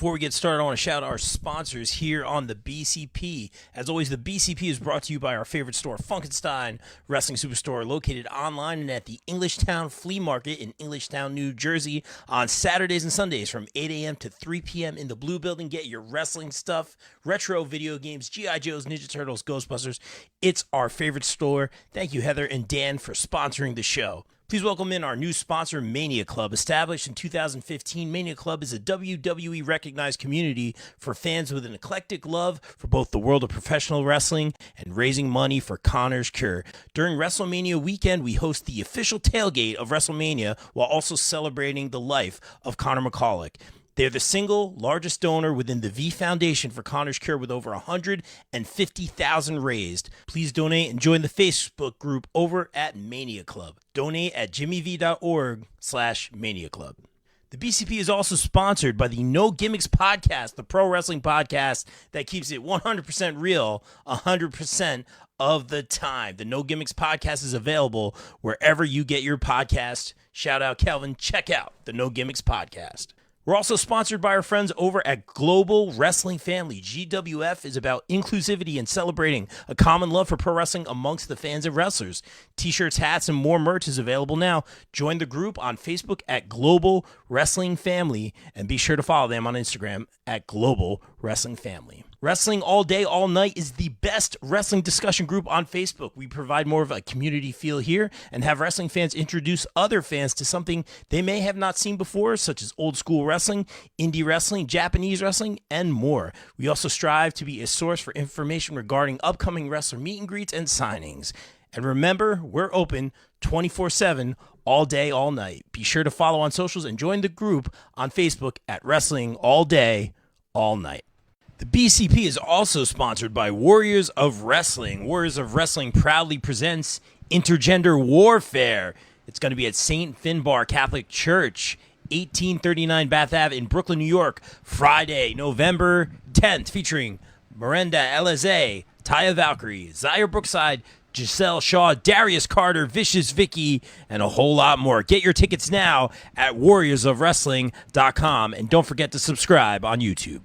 Before we get started, I want to shout out our sponsors here on the BCP. As always, the BCP is brought to you by our favorite store, Funkenstein Wrestling Superstore, located online and at the Englishtown Flea Market in Englishtown, New Jersey, on Saturdays and Sundays from 8 a.m. to 3 p.m. in the Blue Building. Get your wrestling stuff, retro video games, G.I. Joes, Ninja Turtles, Ghostbusters. It's our favorite store. Thank you, Heather and Dan, for sponsoring the show. Please welcome in our new sponsor, Mania Club. Established in 2015, Mania Club is a WWE recognized community for fans with an eclectic love for both the world of professional wrestling and raising money for Connor's Cure. During WrestleMania weekend, we host the official tailgate of WrestleMania while also celebrating the life of Connor McCulloch. They're the single largest donor within the V Foundation for Connor's Cure with over $150,000 raised. Please donate and join the Facebook group over at Mania Club. Donate at jimmyv.org/Mania Club. The BCP is also sponsored by the No Gimmicks Podcast, the pro wrestling podcast that keeps it 100% real 100% of the time. The No Gimmicks Podcast is available wherever you get your podcast. Shout out Kelvin. Check out the No Gimmicks Podcast. We're also sponsored by our friends over at Global Wrestling Family. GWF is about inclusivity and celebrating a common love for pro wrestling amongst the fans and wrestlers. T-shirts, hats, and more merch is available now. Join the group on Facebook at Global Wrestling Family and be sure to follow them on Instagram at Global Wrestling Family. Wrestling All Day, All Night is the best wrestling discussion group on Facebook. We provide more of a community feel here and have wrestling fans introduce other fans to something they may have not seen before, such as old school wrestling, indie wrestling, Japanese wrestling, and more. We also strive to be a source for information regarding upcoming wrestler meet and greets and signings. And remember, we're open 24/7, all day, all night. Be sure to follow on socials and join the group on Facebook at Wrestling All Day, All Night. The BCP is also sponsored by Warriors of Wrestling. Warriors of Wrestling proudly presents Intergender Warfare. It's going to be at St. Finbar Catholic Church, 1839 Bath Ave in Brooklyn, New York, Friday, November 10th, featuring Miranda Elize, Taya Valkyrie, Zaire Brookside, Giselle Shaw, Darius Carter, Vicious Vicky, and a whole lot more. Get your tickets now at warriorsofwrestling.com, and don't forget to subscribe on YouTube.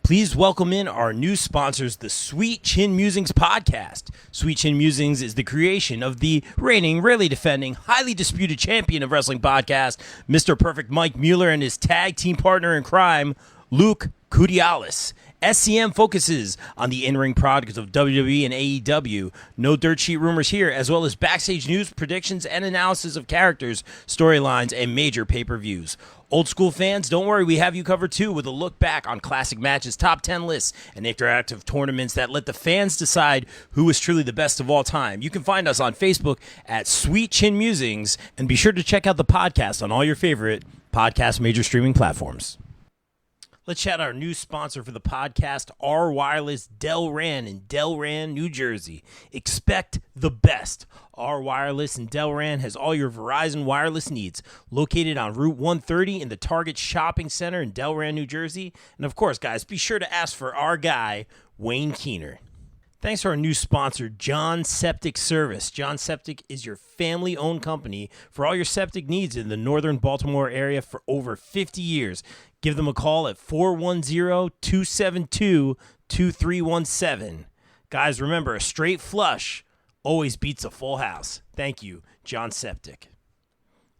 Please welcome in our new sponsors, the Sweet Chin Musings podcast. Sweet Chin Musings is the creation of the reigning, rarely defending, highly disputed champion of wrestling podcast, Mr. Perfect Mike Mueller, and his tag team partner in crime, Luke Kudialis. SCM focuses on the in-ring products of WWE and AEW. No dirt sheet rumors here, as well as backstage news, predictions, and analysis of characters, storylines, and major pay-per-views. Old school fans, don't worry, we have you covered too with a look back on classic matches, top 10 lists, and interactive tournaments that let the fans decide who is truly the best of all time. You can find us on Facebook at Sweet Chin Musings, and be sure to check out the podcast on all your favorite podcast major streaming platforms. Let's shout out our new sponsor for the podcast, R Wireless Delran in Delran, New Jersey. Expect the best. R Wireless in Delran has all your Verizon wireless needs. Located on Route 130 in the Target Shopping Center in Delran, New Jersey. And of course, guys, be sure to ask for our guy, Wayne Keener. Thanks to our new sponsor, John Septic Service. John Septic is your family-owned company for all your septic needs in the northern Baltimore area for over 50 years. Give them a call at 410-272-2317. Guys, remember, a straight flush always beats a full house. Thank you, John Septic.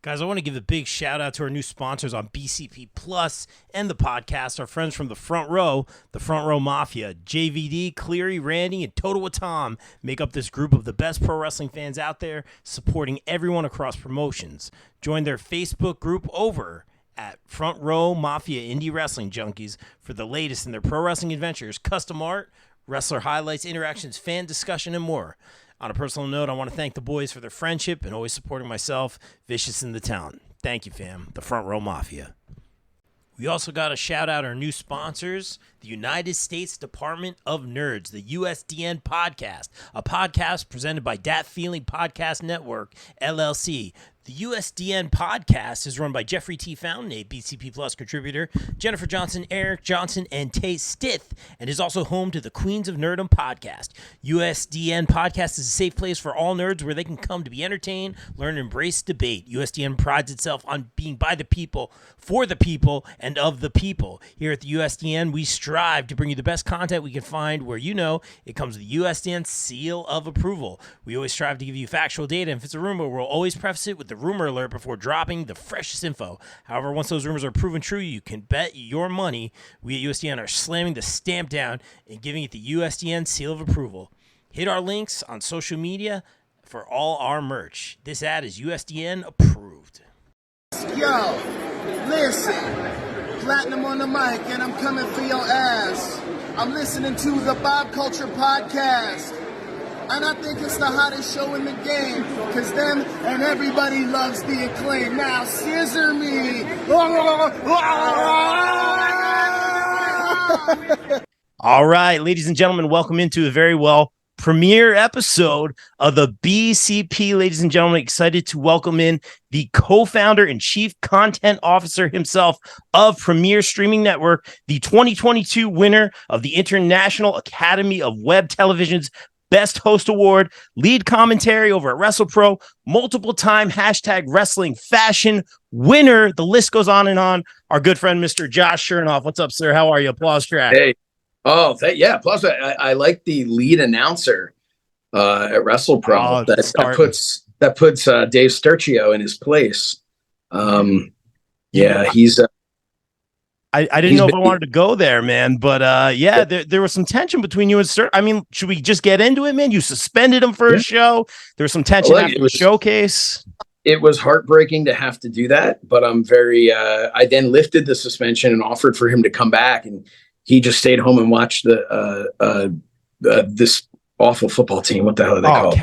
Guys, I want to give a big shout out to our new sponsors on BCP Plus and the podcast, our friends from the Front Row Mafia. JVD, Cleary, Randy, and Total Tom make up this group of the best pro wrestling fans out there, supporting everyone across promotions. Join their Facebook group over at Front Row Mafia Indie Wrestling Junkies for the latest in their pro wrestling adventures, custom art, wrestler highlights, interactions, fan discussion, and more. On a personal note, I want to thank the boys for their friendship and always supporting myself, Vicious in the Town. Thank you, fam. The Front Row Mafia. We also got to shout out our new sponsors, the United States Department of Nerds, the USDN Podcast, a podcast presented by Dat Feeling Podcast Network, LLC. The USDN podcast is run by Jeffrey T. Fountain, a BCP Plus contributor, Jennifer Johnson, Eric Johnson, and Tay Stith, and is also home to the Queens of Nerdom podcast. USDN podcast is a safe place for all nerds where they can come to be entertained, learn, and embrace debate. USDN prides itself on being by the people, for the people, and of the people. Here at the USDN, we strive to bring you the best content we can find where it comes with the USDN seal of approval. We always strive to give you factual data, and if it's a rumor, we'll always preface it with the rumor alert before dropping the freshest info. However, once those rumors are proven true, you can bet your money we at USDN are slamming the stamp down and giving it the USDN seal of approval. Hit our links on social media for all our merch. This ad is USDN approved. Yo, listen, Platinum on the mic, and I'm coming for your ass. I'm listening to the Bob Culture Podcast. And I think it's the hottest show in the game, because them and everybody loves the Acclaim. Now, scissor me. All right, ladies and gentlemen, welcome into a premiere episode of the BCP. Ladies and gentlemen, excited to welcome in the co-founder and chief content officer himself of Premier Streaming Network, the 2022 winner of the International Academy of Web Television's Best Host Award, lead commentary over at WrestlePro, multiple-time #wrestling fashion winner. The list goes on and on. Our good friend, Mr. Josh Shernoff. What's up, sir? How are you? Applause track. Hey. Oh, yeah. Plus, I like the lead announcer at WrestlePro. That puts Dave Sturcio in his place. He's... I didn't know if I wanted to go there, man, but there was some tension between you and Sir. I mean, should we just get into it, man? You suspended him for a show. There was some tension after the showcase. It was heartbreaking to have to do that, but I'm very. I then lifted the suspension and offered for him to come back, and he just stayed home and watched this awful football team. What the hell are they called?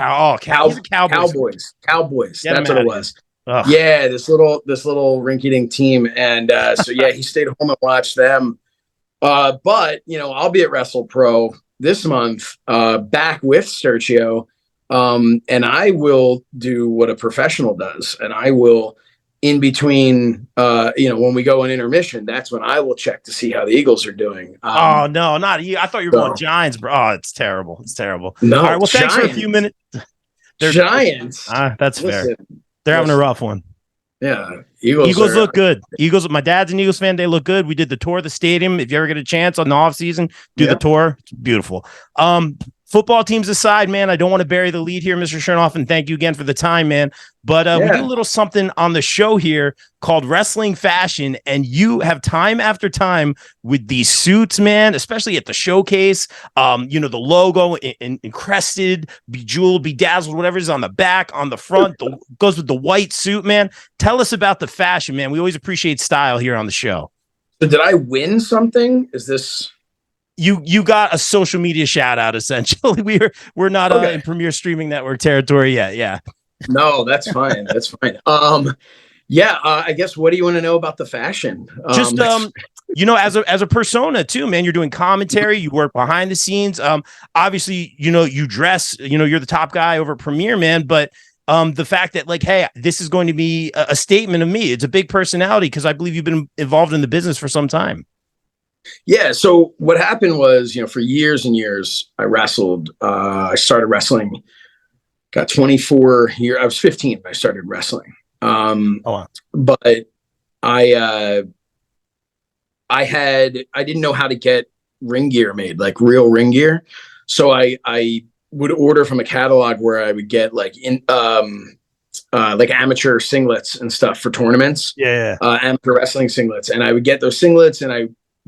Cowboys. That's what it was. Ugh. Yeah, this little rinky-dink team, and he stayed home and watched them. But I'll be at WrestlePro this month, back with Sturcio, and I will do what a professional does, and I will, in between, when we go in intermission, that's when I will check to see how the Eagles are doing. No, not you. I thought you were going Giants, bro. Oh, it's terrible. It's terrible. No, all right. Well, thanks for a few minutes. Giants. That's fair. They're having a rough one. Yeah. Eagles look good. My dad's an Eagles fan. They look good. We did the tour of the stadium. If you ever get a chance on the off season, do the tour. It's beautiful. Football teams aside, man, I don't want to bury the lead here, Mr. Shernoff, and thank you again for the time, man. But we do a little something on the show here called Wrestling Fashion, and you have time after time with these suits, man, especially at the showcase. The logo encrusted, bejeweled, bedazzled, whatever is on the back, on the front, goes with the white suit, man. Tell us about the fashion, man. We always appreciate style here on the show. So did I win something? Is this... You got a social media shout out, essentially. We're not in Premier Streaming Network territory yet. Yeah. No, that's fine. That's fine. I guess, what do you want to know about the fashion? As a persona too, man, you're doing commentary, you work behind the scenes. Obviously, you dress, you're the top guy over at Premier, man, but the fact that hey, this is going to be a statement of me. It's a big personality because I believe you've been involved in the business for some time. Yeah. So what happened was, for years and years, I wrestled. I started wrestling, got 24 years. I was 15 when I started wrestling. But I didn't know how to get ring gear made, like real ring gear. So I would order from a catalog where I would get amateur singlets and stuff for tournaments. Yeah. Amateur wrestling singlets. And I would get those singlets, and I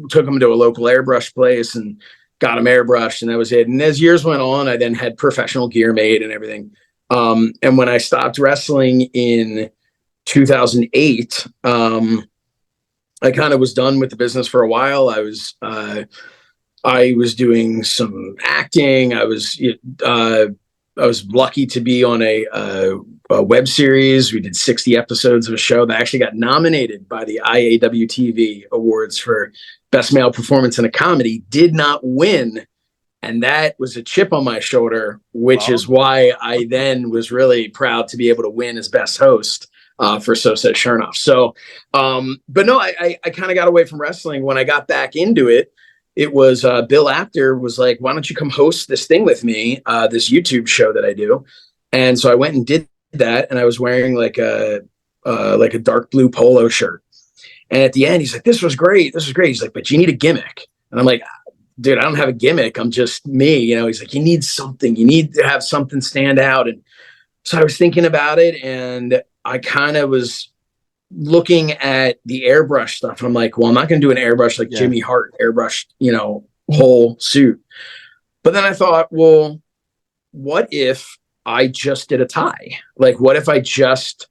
took them to a local airbrush place and got them airbrushed, and that was it. And as years went on, I then had professional gear made and everything. And when I stopped wrestling in 2008, I kind of was done with the business for a while. I was doing some acting. I was lucky to be on a web series. We did 60 episodes of a show that actually got nominated by the IAW TV Awards for Best Male Performance in a Comedy. Did not win, and that was a chip on my shoulder, which is why I then was really proud to be able to win as Best Host for So Says Shernoff. So, but no, I kind of got away from wrestling. When I got back into it, it was Bill Apter was like, why don't you come host this thing with me, this YouTube show that I do? And so I went and did that, and I was wearing like a dark blue polo shirt. And at the end, he's like, this was great. He's like, but you need a gimmick. And I'm like, dude, I don't have a gimmick. I'm just me. You know, he's like, you need something. You need to have something stand out. And so I was thinking about it, and I kind of was looking at the airbrush stuff. And I'm like, well, I'm not going to do an airbrush like Jimmy Hart airbrushed, whole suit. But then I thought, well, what if I just did a tie? Like, what if I just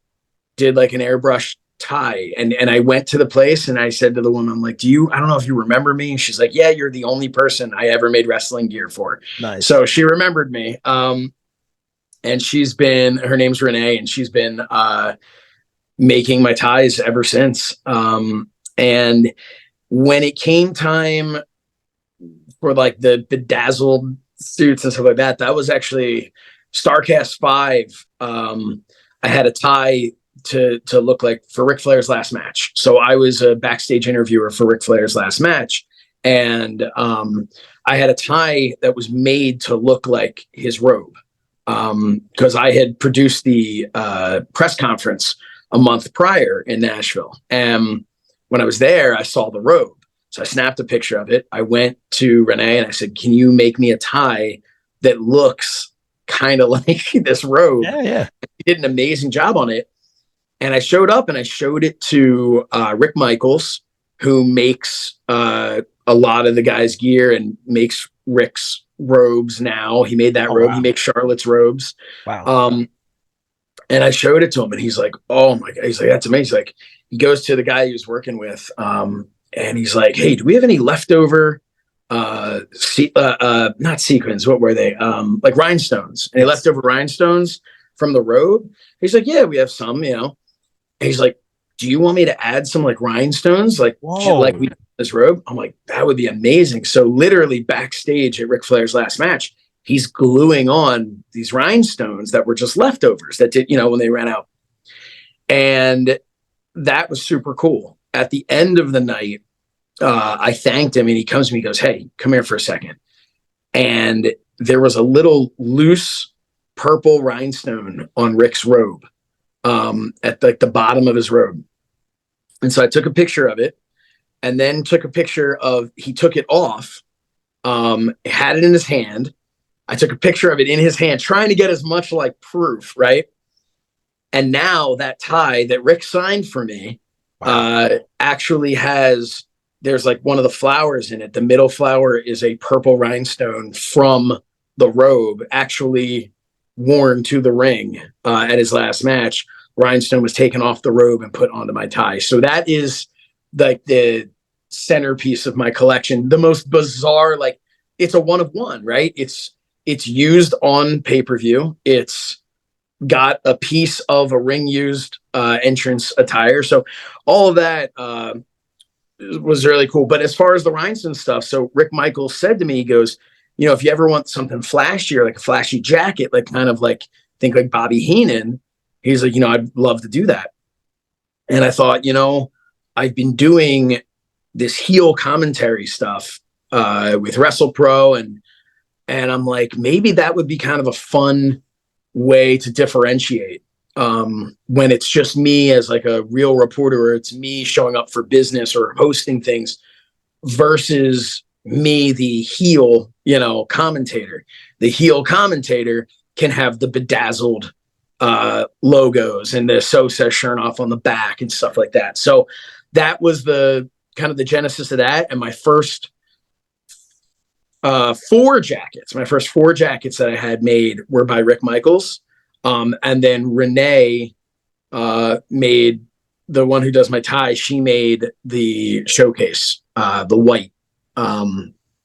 did like an airbrush tie? And I went to the place, and I said to the woman, I'm like, I don't know if you remember me. And she's like, yeah, you're the only person I ever made wrestling gear for. Nice. So she remembered me. And her name's Renee, and she's been making my ties ever since. And when it came time for like the bedazzled suits and stuff like that, that was actually Starrcast 5. I had a tie to look like for Ric Flair's last match. So I was a backstage interviewer for Ric Flair's last match. And I had a tie that was made to look like his robe. Because I had produced the press conference a month prior in Nashville. And when I was there, I saw the robe. So I snapped a picture of it. I went to Renee and I said, can you make me a tie that looks kind of like this robe? Yeah. He did an amazing job on it. And I showed up and I showed it to Rick Michaels, who makes a lot of the guys' gear and makes Rick's robes now. He made that robe. Wow. He makes Charlotte's robes. Wow. And I showed it to him, and he's like, oh my God. He's like, that's amazing. Like, he goes to the guy he was working with, and he's like, hey, do we have any leftover not sequins, what were they? Like rhinestones. Any leftover rhinestones from the robe? He's like, yeah, we have some, And he's like, do you want me to add some like rhinestones? Like we this robe? I'm like, that would be amazing. So literally backstage at Ric Flair's last match, he's gluing on these rhinestones that were just leftovers that did, when they ran out. And that was super cool. At the end of the night, I thanked him, and he comes to me, he goes, hey, come here for a second. And there was a little loose purple rhinestone on Rick's robe, at like the bottom of his robe. And so I took a picture of it, and then took a picture of, he took it off, had it in his hand. I took a picture of it in his hand, trying to get as much like proof, right? And now that tie that Rick signed for me, actually there's like one of the flowers in it. The middle flower is a purple rhinestone from the robe, actually worn to the ring at his last match. Rhinestone was taken off the robe and put onto my tie. So that is like the centerpiece of my collection. The most bizarre, like, it's a one of one, right? It's used on pay-per-view. It's got a piece of a ring used entrance attire. So all of that was really cool. But as far as the rhinestone stuff, so Rick Michaels said to me, he goes, if you ever want something flashier, like a flashy jacket, like kind of like, think like Bobby Heenan, he's like, I'd love to do that. And I thought, I've been doing this heel commentary stuff with WrestlePro, and I'm like, maybe that would be kind of a fun way to differentiate when it's just me as like a real reporter, or it's me showing up for business or hosting things, versus me, the heel, commentator. The heel commentator can have the bedazzled logos and the So Says Shernoff on the back and stuff like that. So that was the kind of the genesis of that. And my first four jackets that I had made were by Rick Michaels. And then Renee made, the one who does my tie, she made the showcase, the white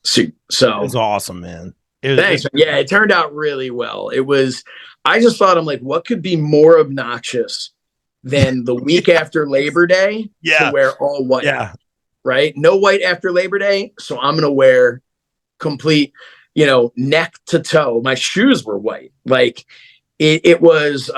suit. So it was awesome, man. Thanks. Yeah, it turned out really well. I just thought, I'm like, what could be more obnoxious than the week after Labor Day to wear all white? Yeah. Right? No white after Labor Day. So I'm going to wear complete, neck to toe. My shoes were white. Like it was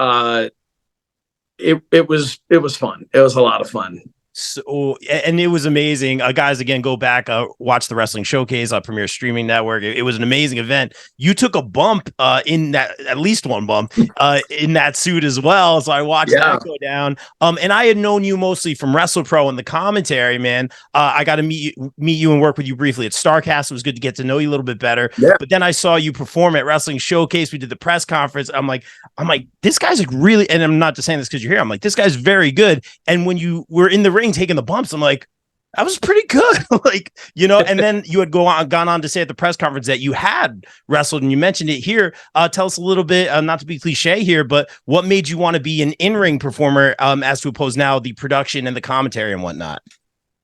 it was fun. It was a lot of fun. So, and it was amazing. Guys, again, go back, watch the Wrestling Showcase on Premier Streaming Network. It was an amazing event. You took a bump in that, at least one bump in that suit as well. So I watched that go down. And I had known you mostly from WrestlePro and the commentary, man. I got to meet you and work with you briefly at StarCast. It was good to get to know you a little bit better. Yeah. But then I saw you perform at Wrestling Showcase. We did the press conference. I'm like, this guy's like really, and I'm not just saying this because you're here. I'm like, this guy's very good. And when you were in the ring taking the bumps, I'm like, that was pretty good. Like, you know, and then you had gone on to say at the press conference that you had wrestled, and you mentioned it here. Tell us a little bit, not to be cliche here, but what made you want to be an in-ring performer as to oppose now the production and the commentary and whatnot?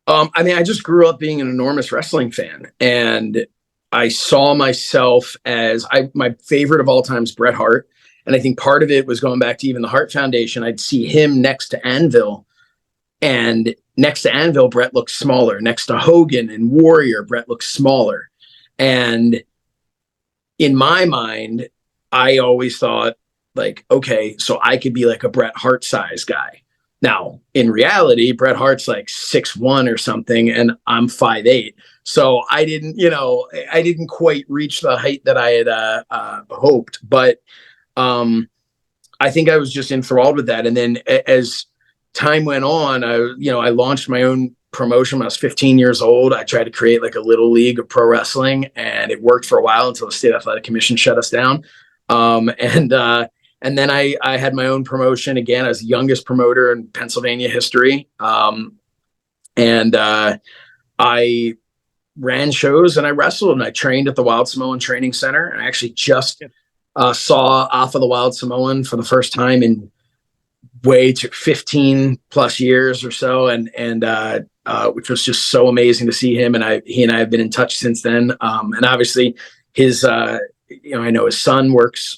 I mean, I just grew up being an enormous wrestling fan, and I saw myself as my favorite of all time is Bret Hart. And I think part of it was going back to even the Hart Foundation. I'd see him next to Anvil, and next to Anvil, Bret looks smaller. Next to Hogan and Warrior, Bret looks smaller. And in my mind, I always thought, like, okay, so I could be like a Bret Hart size guy. Now, in reality, Bret Hart's like 6'1" or something, and I'm 5'8". So I didn't quite reach the height that I had hoped. But I think I was just enthralled with that. And then as time went on, I launched my own promotion when I was 15 years old. I tried to create like a little league of pro wrestling, and it worked for a while until the State Athletic Commission shut us down. And then I had my own promotion again as the youngest promoter in Pennsylvania history. And I ran shows and I wrestled and I trained at the Wild Samoan Training Center. And I actually just saw Alpha the Wild Samoan for the first time in to 15 plus years or so, and which was just so amazing to see him. And he and I have been in touch since then. And obviously his I know his son works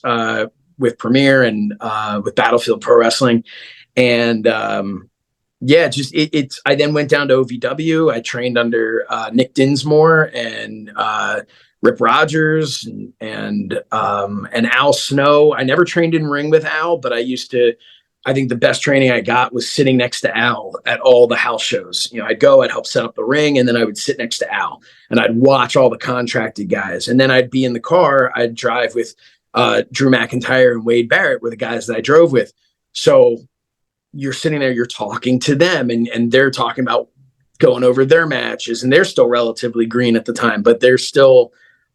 with Premier and with Battlefield Pro Wrestling. And I then went down to OVW. I trained under Nick Dinsmore and Rip Rogers and Al Snow. I never trained in ring with Al, but I think the best training I got was sitting next to Al at all the house shows. I'd help set up the ring, and then I would sit next to Al and I'd watch all the contracted guys. And then I'd be in the car. I'd drive with Drew McIntyre and Wade Barrett were the guys that I drove with. So you're sitting there, you're talking to them, and they're talking about going over their matches, and they're still relatively green at the time, but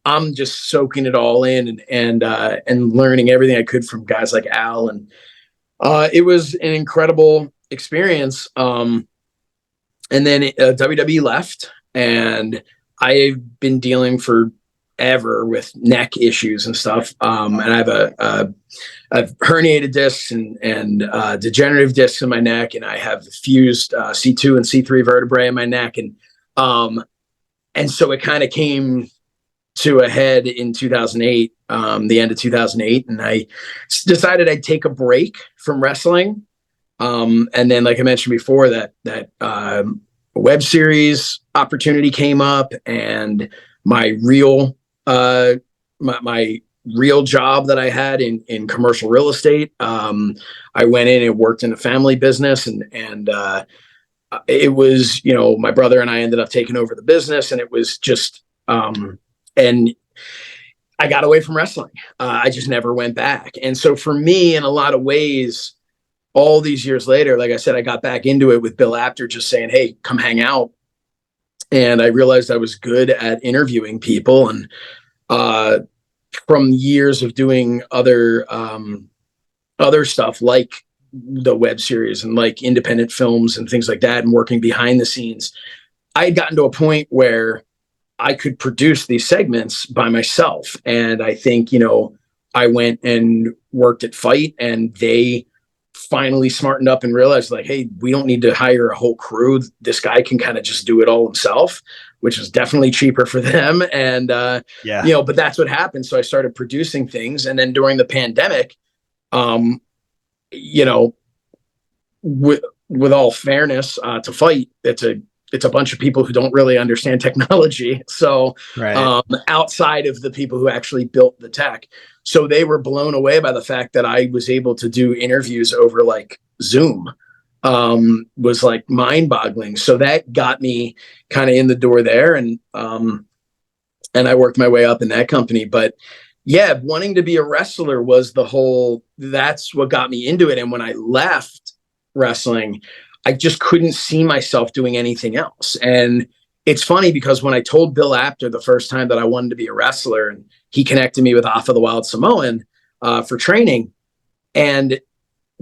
I'm just soaking it all in and learning everything I could from guys like Al. And it was an incredible experience. And then WWE left, and I've been dealing forever with neck issues and stuff. And I have herniated discs and degenerative discs in my neck, and I have fused C2 and C3 vertebrae in my neck. And so it kind of came to a head in 2008, the end of 2008. And I decided I'd take a break from wrestling. And then, like I mentioned before, that web series opportunity came up, and my real job that I had in commercial real estate. I went in and worked in a family business, and it was, my brother and I ended up taking over the business, and it was just, and I got away from wrestling. I just never went back. And so for me, in a lot of ways, all these years later, like I said, I got back into it with Bill Apter just saying, hey, come hang out. And I realized I was good at interviewing people. And from years of doing other stuff like the web series and like independent films and things like that, and working behind the scenes, I had gotten to a point where I could produce these segments by myself. And I think, I went and worked at Fight, and they finally smartened up and realized, like, hey, we don't need to hire a whole crew. This guy can kind of just do it all himself, which was definitely cheaper for them. And, but that's what happened. So I started producing things. And then during the pandemic, with all fairness to Fight, it's a it's a bunch of people who don't really understand technology. So outside of the people who actually built the tech. So they were blown away by the fact that I was able to do interviews over like Zoom, was like mind boggling. So that got me kind of in the door there. And I worked my way up in that company. But yeah, wanting to be a wrestler was that's what got me into it. And when I left wrestling, I just couldn't see myself doing anything else. And it's funny because when I told Bill Apter the first time that I wanted to be a wrestler, and he connected me with Alpha the Wild Samoan for training, and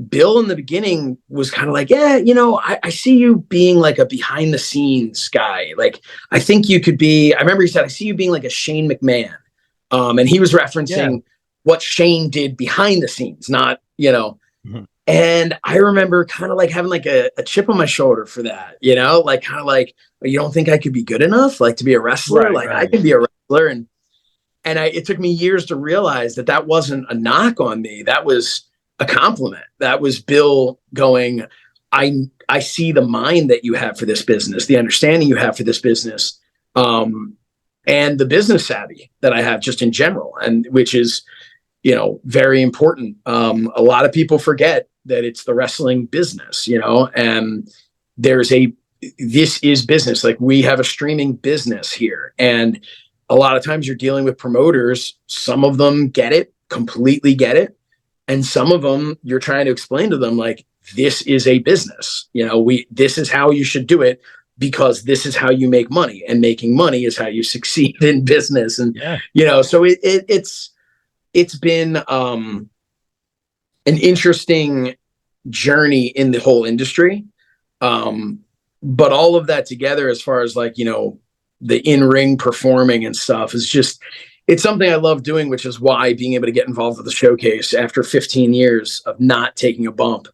Bill in the beginning was kind of like, yeah, you know, I see you being like a behind the scenes guy. Like, I think you could be, I remember he said, I see you being like a Shane McMahon. And he was referencing what Shane did behind the scenes, not, you know. Mm-hmm. And I remember kind of like having like a chip on my shoulder for that, you know, like kind of like, you don't think I could be good enough, like to be a wrestler? I can be a wrestler. And it took me years to realize that wasn't a knock on me. That was a compliment. That was Bill going, I see the mind that you have for this business, the understanding you have for this business, and the business savvy that I have just in general, and which is, you know, very important. A lot of people forget that it's the wrestling business, you know, and this is business. Like, we have a streaming business here. And a lot of times you're dealing with promoters. Some of them completely get it. And some of them you're trying to explain to them, like, this is a business, you know, this is how you should do it, because this is how you make money, and making money is how you succeed in business. And, you know, so it's been an interesting journey in the whole industry. But all of that together, as far as like, you know, the in-ring performing and stuff, is just, it's something I love doing, which is why being able to get involved with the showcase after 15 years of not taking a bump,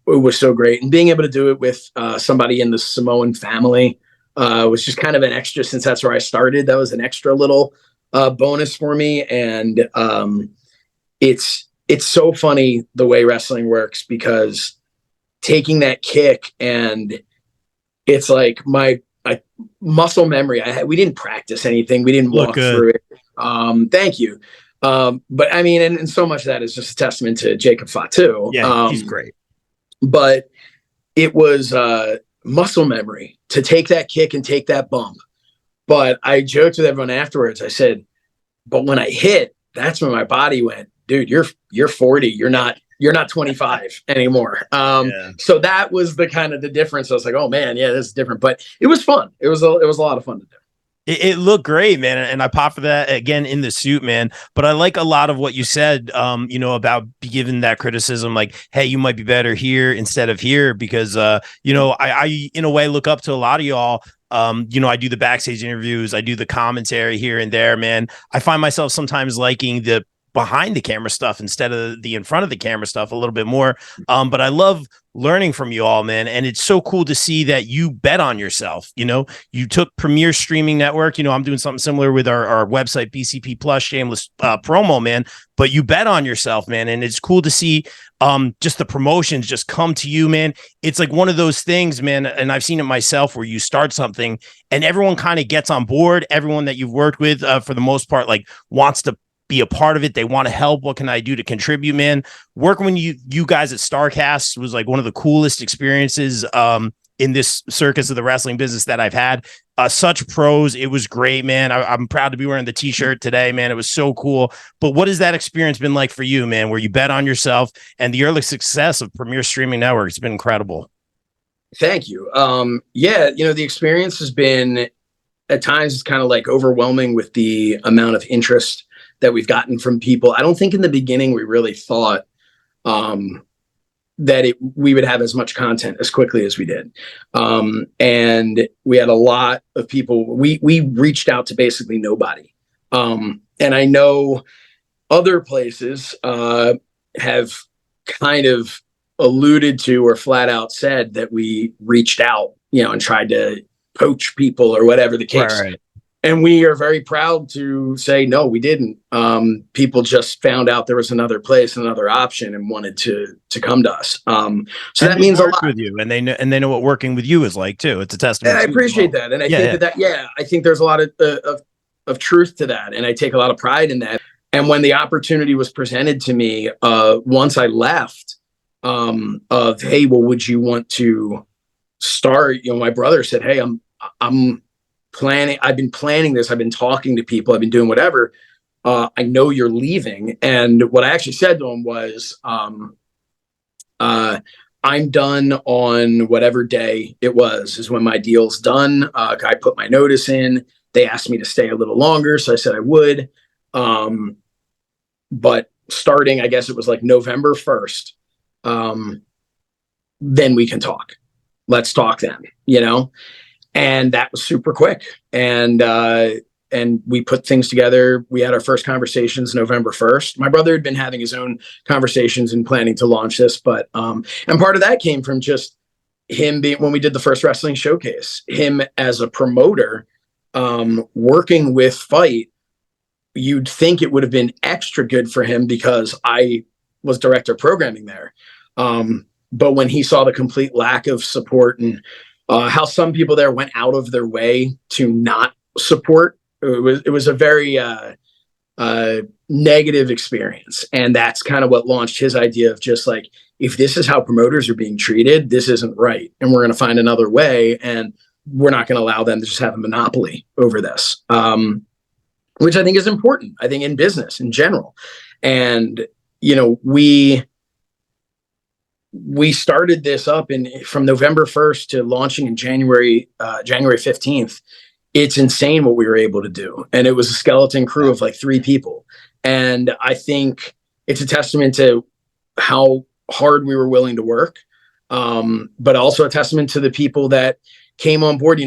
it was so great. And being able to do it with somebody in the Samoan family was just kind of an extra, since that's where I started. That was an extra little bonus for me. And it's so funny the way wrestling works, because taking that kick, and it's like my muscle memory. We didn't practice anything. We didn't walk through it. Thank you. But I mean, and so much of that is just a testament to Jacob Fatu. Yeah, he's great. But it was muscle memory to take that kick and take that bump. But I joked with everyone afterwards. I said, but when I hit, that's when my body went, dude, you're 40. You're not 25 anymore. So that was the kind of the difference. I was like, oh man, yeah, this is different, but it was fun. It was a lot of fun to do. It looked great, man. And I popped for that again in the suit, man. But I like a lot of what you said, you know, about giving that criticism, like, hey, you might be better here instead of here, because, you know, I in a way look up to a lot of y'all. You know, I do the backstage interviews, I do the commentary here and there, man. I find myself sometimes liking the behind the camera stuff instead of the in front of the camera stuff a little bit more. But I love learning from you all, man. And it's so cool to see that you bet on yourself. You know, you took Premier Streaming Network. You know, I'm doing something similar with our website, BCP Plus, shameless promo, man. But you bet on yourself, man. And it's cool to see just the promotions just come to you, man. It's like one of those things, man. And I've seen it myself, where you start something and everyone kind of gets on board. Everyone that you've worked with, for the most part, like, wants to be a part of it. They want to help. What can I do to contribute, man? Working with you guys at StarCast was like one of the coolest experiences in this circus of the wrestling business that I've had. Such pros. It was great, man. I'm proud to be wearing the t-shirt today, man. It was so cool. But what has that experience been like for you, man, where you bet on yourself, and the early success of Premier Streaming Network? It's been incredible. Thank you. Yeah, you know, the experience has been, at times, it's kind of like overwhelming with the amount of interest that we've gotten from people. I don't think in the beginning we really thought that we would have as much content as quickly as we did. And we had a lot of people. We reached out to basically nobody. And I know other places have kind of alluded to or flat out said that we reached out, you know, and tried to poach people or whatever the case. Right. And we are very proud to say, no, we didn't. People just found out there was another place, another option, and wanted to come to us. So and that means a lot with you, and they know what working with you is like too. It's a testament. And I appreciate that, and I think I think there's a lot of truth to that, and I take a lot of pride in that. And when the opportunity was presented to me, once I left, of hey, well, would you want to start? My brother said, hey, I'm planning. I've been planning this. I've been talking to people. I've been doing whatever. I know you're leaving. And what I actually said to him was, I'm done on whatever day it was, is when my deal's done. I put my notice in. They asked me to stay a little longer. So I said I would. But starting, I guess it was like November 1st, then we can talk. Let's talk then, And that was super quick. And we put things together. We had our first conversations November 1st. My brother had been having his own conversations and planning to launch this, but and part of that came from just him being, when we did the first wrestling showcase, him as a promoter, working with Fight. You'd think it would have been extra good for him because I was director of programming there. But when he saw the complete lack of support and how some people there went out of their way to not support, it was a very negative experience. And that's kind of what launched his idea of just like, if this is how promoters are being treated, this isn't right. And we're going to find another way. And we're not going to allow them to just have a monopoly over this, which I think is important, I think, in business in general. And, we started this up from November 1st to launching in January 15th. It's insane what we were able to do. And it was a skeleton crew of like 3 people. And I think it's a testament to how hard we were willing to work. But also a testament to the people that came on board,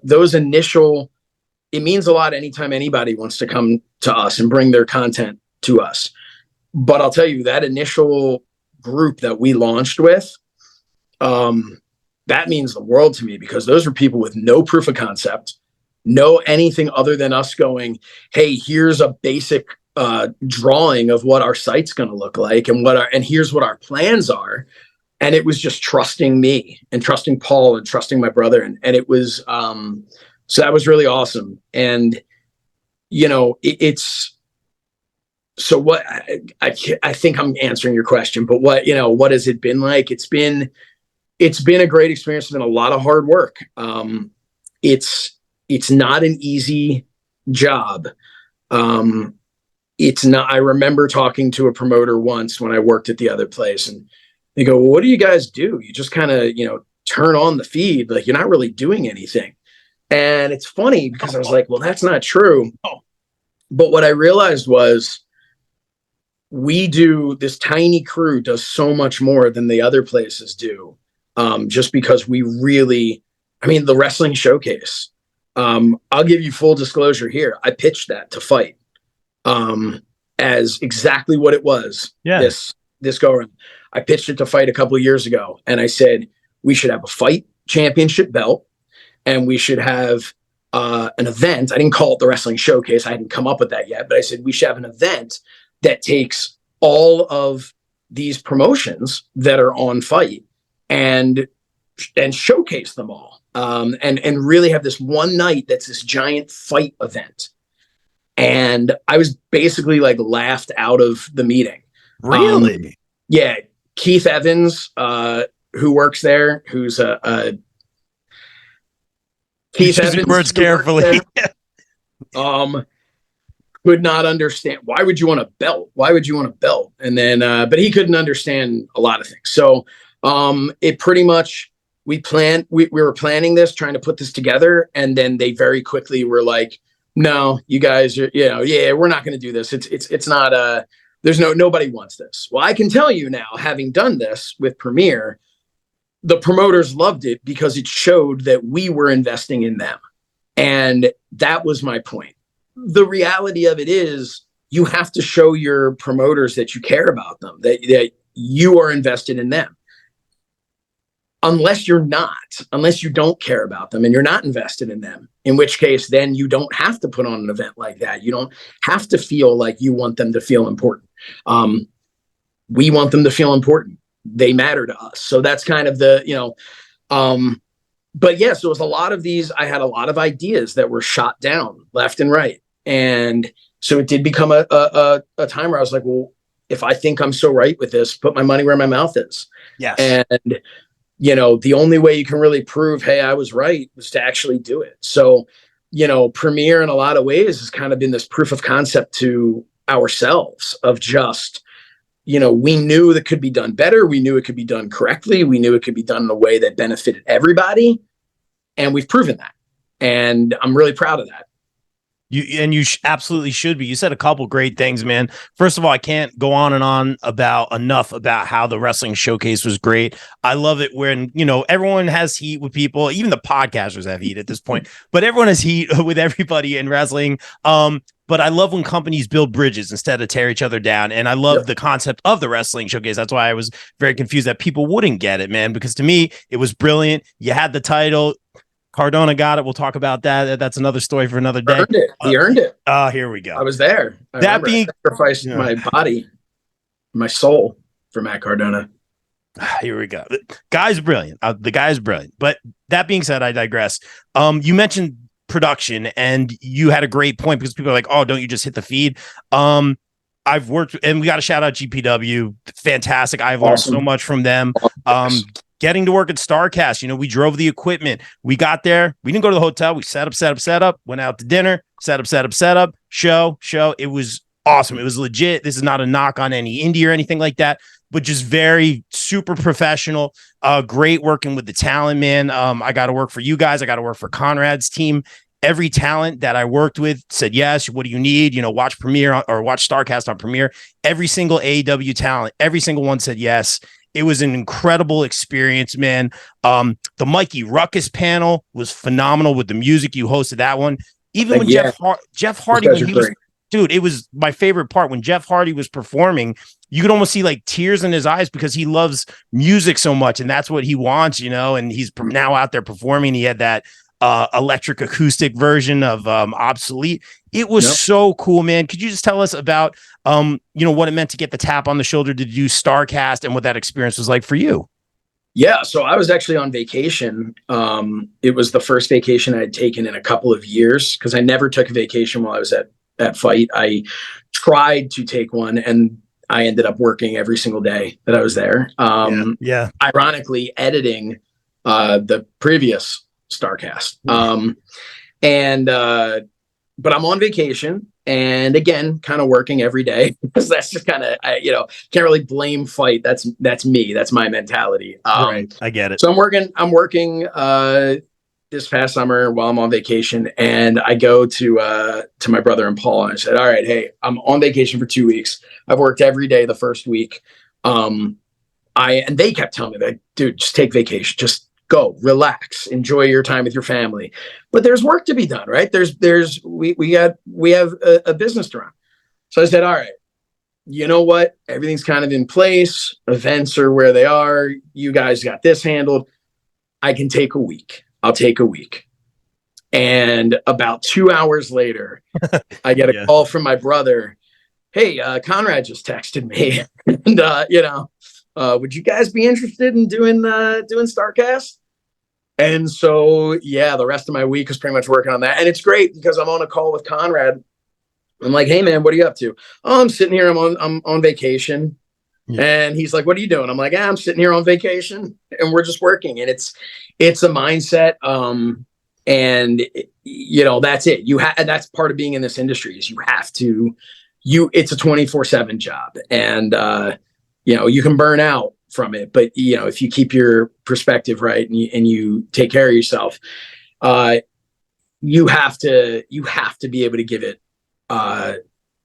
those initial, it means a lot anytime anybody wants to come to us and bring their content to us. But I'll tell you, that initial group that we launched with, that means the world to me, because those are people with no proof of concept, no anything other than us going, hey, here's a basic drawing of what our site's going to look like and here's what our plans are. And it was just trusting me and trusting Paul and trusting my brother. And it was, so that was really awesome. And, it's, so what I think I'm answering your question, but what has it been like? It's been a great experience. It's been a lot of hard work. It's not an easy job. It's not, I remember talking to a promoter once when I worked at the other place, and they go, well, what do you guys do? You just kind of, turn on the feed. Like, you're not really doing anything. And it's funny because I was like, well, that's not true. But what I realized was, this tiny crew does so much more than the other places do. Just because we really, the wrestling showcase, I'll give you full disclosure here. I pitched that to Fight, as exactly what it was. Yeah. This go around. I pitched it to Fight a couple of years ago, and I said, we should have a Fight championship belt, and we should have an event. I didn't call it the wrestling showcase. I hadn't come up with that yet, but I said, we should have an event that takes all of these promotions that are on Fight and showcase them all. And really have this one night that's this giant Fight event. And I was basically like laughed out of the meeting. Really? Yeah. Keith Evans, who works there, who's Keith Evans. Words carefully. Could not understand, why would you want a belt? Why would you want a belt? And then, but he couldn't understand a lot of things. So it pretty much, we were planning this, trying to put this together. And then they very quickly were like, no, you guys are, we're not going to do this. It's not, nobody wants this. Well, I can tell you now, having done this with Premiere, the promoters loved it because it showed that we were investing in them. And that was my point. The reality of it is, you have to show your promoters that you care about them, that you are invested in them. unless you don't care about them and you're not invested in them, in which case then you don't have to put on an event like that. You don't have to feel like you want them to feel important. We want them to feel important. They matter to us. So that's kind of the, but yes, it was a lot of these. I had a lot of ideas that were shot down left and right. And so it did become a time where I was like, well, if I think I'm so right with this, put my money where my mouth is. Yes. And, the only way you can really prove, hey, I was right, was to actually do it. So, Premiere in a lot of ways has kind of been this proof of concept to ourselves of just, we knew that could be done better. We knew it could be done correctly. We knew it could be done in a way that benefited everybody. And we've proven that. And I'm really proud of that. You absolutely should be. You said a couple great things, man. First of all, I can't go on and on about how the wrestling showcase was great. I love it when, everyone has heat with people. Even the podcasters have heat at this point, but everyone has heat with everybody in wrestling. But I love when companies build bridges instead of tear each other down. And I love the concept of the wrestling showcase. That's why I was very confused that people wouldn't get it, man, because to me, it was brilliant. You had the title. Cardona got it. We'll talk about that. That's another story for another day. He earned it. Here we go. I was there. I sacrificed my body, my soul for Matt Cardona. Here we go. The guy's brilliant. But that being said, I digress. You mentioned production, and you had a great point because people are like, "Oh, don't you just hit the feed?" I've worked, and we got to shout out GPW. Fantastic. I've learned so much from them. Getting to work at StarCast, we drove the equipment. We got there. We didn't go to the hotel. We set up, went out to dinner, set up, show. It was awesome. It was legit. This is not a knock on any indie or anything like that, but just very super professional. Great working with the talent, man. I got to work for you guys. I got to work for Conrad's team. Every talent that I worked with said, yes, what do you need? Watch Premiere or watch StarCast on Premiere. Every single AEW talent, every single one said yes. It was an incredible experience, man. The Mikey Ruckus panel was phenomenal with the music. You hosted that one. Even when Jeff Hardy, when he was, dude, it was my favorite part. When Jeff Hardy was performing, you could almost see like tears in his eyes because he loves music so much. And that's what he wants, and he's now out there performing. He had that electric acoustic version of Obsolete. It was so cool, man. Could you just tell us about what it meant to get the tap on the shoulder to do StarCast and what that experience was like for you? Yeah, so I was actually on vacation. It was the first vacation I had taken in a couple of years because I never took a vacation while I was at Fight. I tried to take one and I ended up working every single day that I was there. Ironically, editing the previous StarCast. But I'm on vacation and again, kind of working every day because that's just kind of, can't really blame Fight. That's me. That's my mentality. Right. I get it. So I'm working this past summer while I'm on vacation, and I go to my brother and Paul and I said, all right, hey, I'm on vacation for 2 weeks. I've worked every day the first week. And they kept telling me that, dude, just take vacation. Just go, relax, enjoy your time with your family. But there's work to be done, right? We have a business to run. So I said, all right, you know what? Everything's kind of in place. Events are where they are. You guys got this handled. I can take a week. I'll take a week. And about 2 hours later, I get a call from my brother. Hey, Conrad just texted me. And, would you guys be interested in doing StarCast? And so, the rest of my week is pretty much working on that. And it's great because I'm on a call with Conrad. I'm like, hey, man, what are you up to? Oh, I'm sitting here. I'm on vacation. Yeah. And he's like, what are you doing? I'm like, I'm sitting here on vacation and we're just working. And it's a mindset. And that's it. And that's part of being in this industry is it's a 24/7 job. And, you can burn out from it, but if you keep your perspective right and you take care of yourself, you have to be able to give it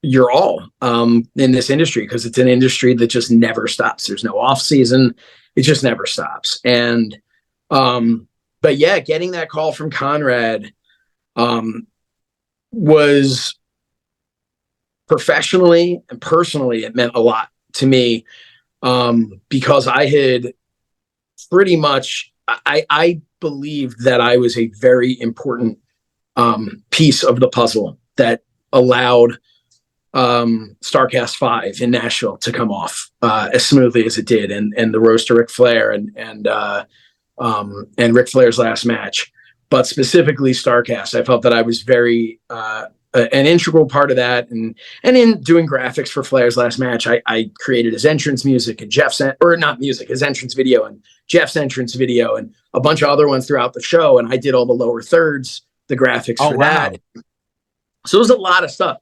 your all in this industry because it's an industry that just never stops. There's no off season. It just never stops. And but getting that call from Conrad was professionally and personally, it meant a lot to me. Because I had pretty much I believed that I was a very important piece of the puzzle that allowed Starrcast 5 in Nashville to come off as smoothly as it did, and the roast to Ric Flair and Ric Flair's last match. But specifically Starrcast, I felt that I was very an integral part of that, and in doing graphics for Flair's last match, I created his entrance music and his entrance video and Jeff's entrance video and a bunch of other ones throughout the show, and I did all the lower thirds, the graphics for that. So it was a lot of stuff.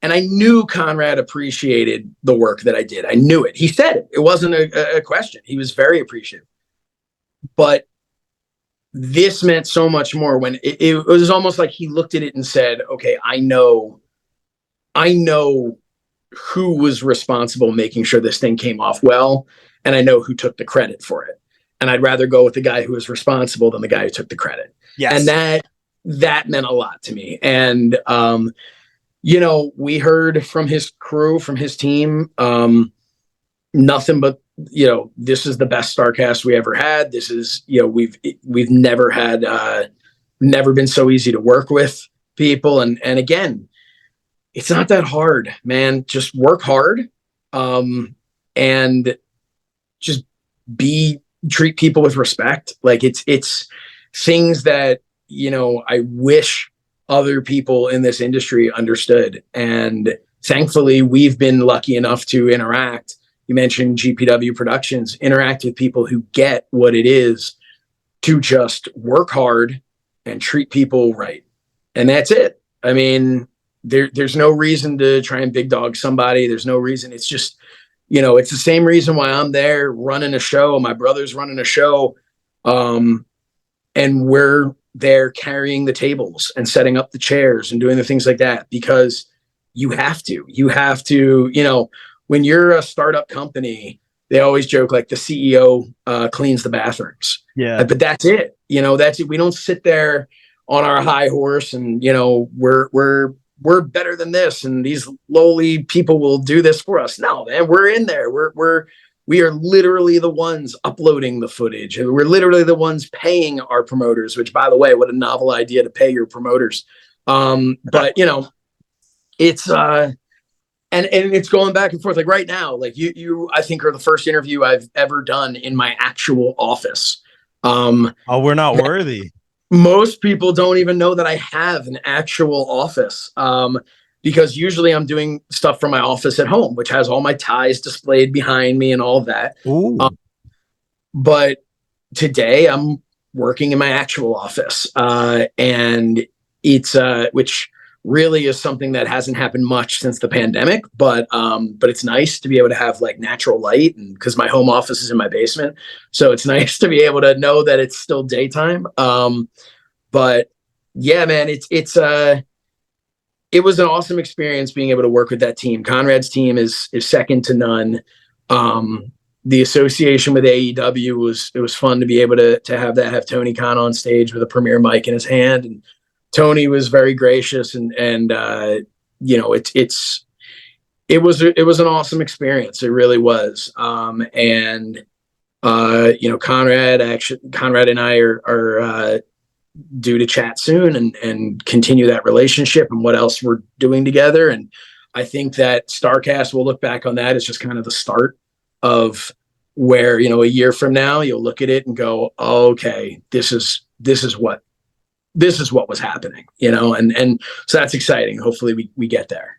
And I knew Conrad appreciated the work that I did. I knew it. He said it. It wasn't a question. He was very appreciative. But this meant so much more when it was almost like he looked at it and said, okay, I know who was responsible making sure this thing came off well, and I know who took the credit for it. And I'd rather go with the guy who was responsible than the guy who took the credit. Yes. And that meant a lot to me. And, we heard from his crew, from his team, nothing but, this is the best Starrcast we ever had. This is, we've never had, never been so easy to work with people. And again, it's not that hard, man. Just work hard, and just treat people with respect. Like it's things that, I wish other people in this industry understood. And thankfully we've been lucky enough to interact. You mentioned GPW Productions, interact with people who get what it is to just work hard and treat people right. And that's it. I mean, there's no reason to try and big dog somebody. There's no reason. It's just, it's the same reason why I'm there running a show. My brother's running a show. And we're there carrying the tables and setting up the chairs and doing the things like that, because you have to, when you're a startup company, they always joke like the CEO cleans the bathrooms. Yeah. But that's it. That's it. We don't sit there on our high horse and, we're better than this, and these lowly people will do this for us. No, man, we're in there. We are literally the ones uploading the footage, and we're literally the ones paying our promoters, which, by the way, what a novel idea to pay your promoters. But it's and it's going back and forth. Like right now, like you I think are the first interview I've ever done in my actual office. We're not worthy. Most people don't even know that I have an actual office. Because usually I'm doing stuff from my office at home, which has all my ties displayed behind me and all of that. But today I'm working in my actual office. And it's, which really is something that hasn't happened much since the pandemic, but it's nice to be able to have like natural light, and because my home office is in my basement. So it's nice to be able to know that it's still daytime. But yeah, man, it was an awesome experience being able to work with that team. Conrad's team is second to none. The association with AEW it was fun to be able to have Tony Khan on stage with a premier mic in his hand. And Tony was very gracious and it was an awesome experience. It really was. Conrad and I are due to chat soon and continue that relationship and what else we're doing together. And I think that Starrcast will look back on that as just kind of the start of where, a year from now, you'll look at it and go, oh, okay, this is what was happening, and so that's exciting. Hopefully we get there.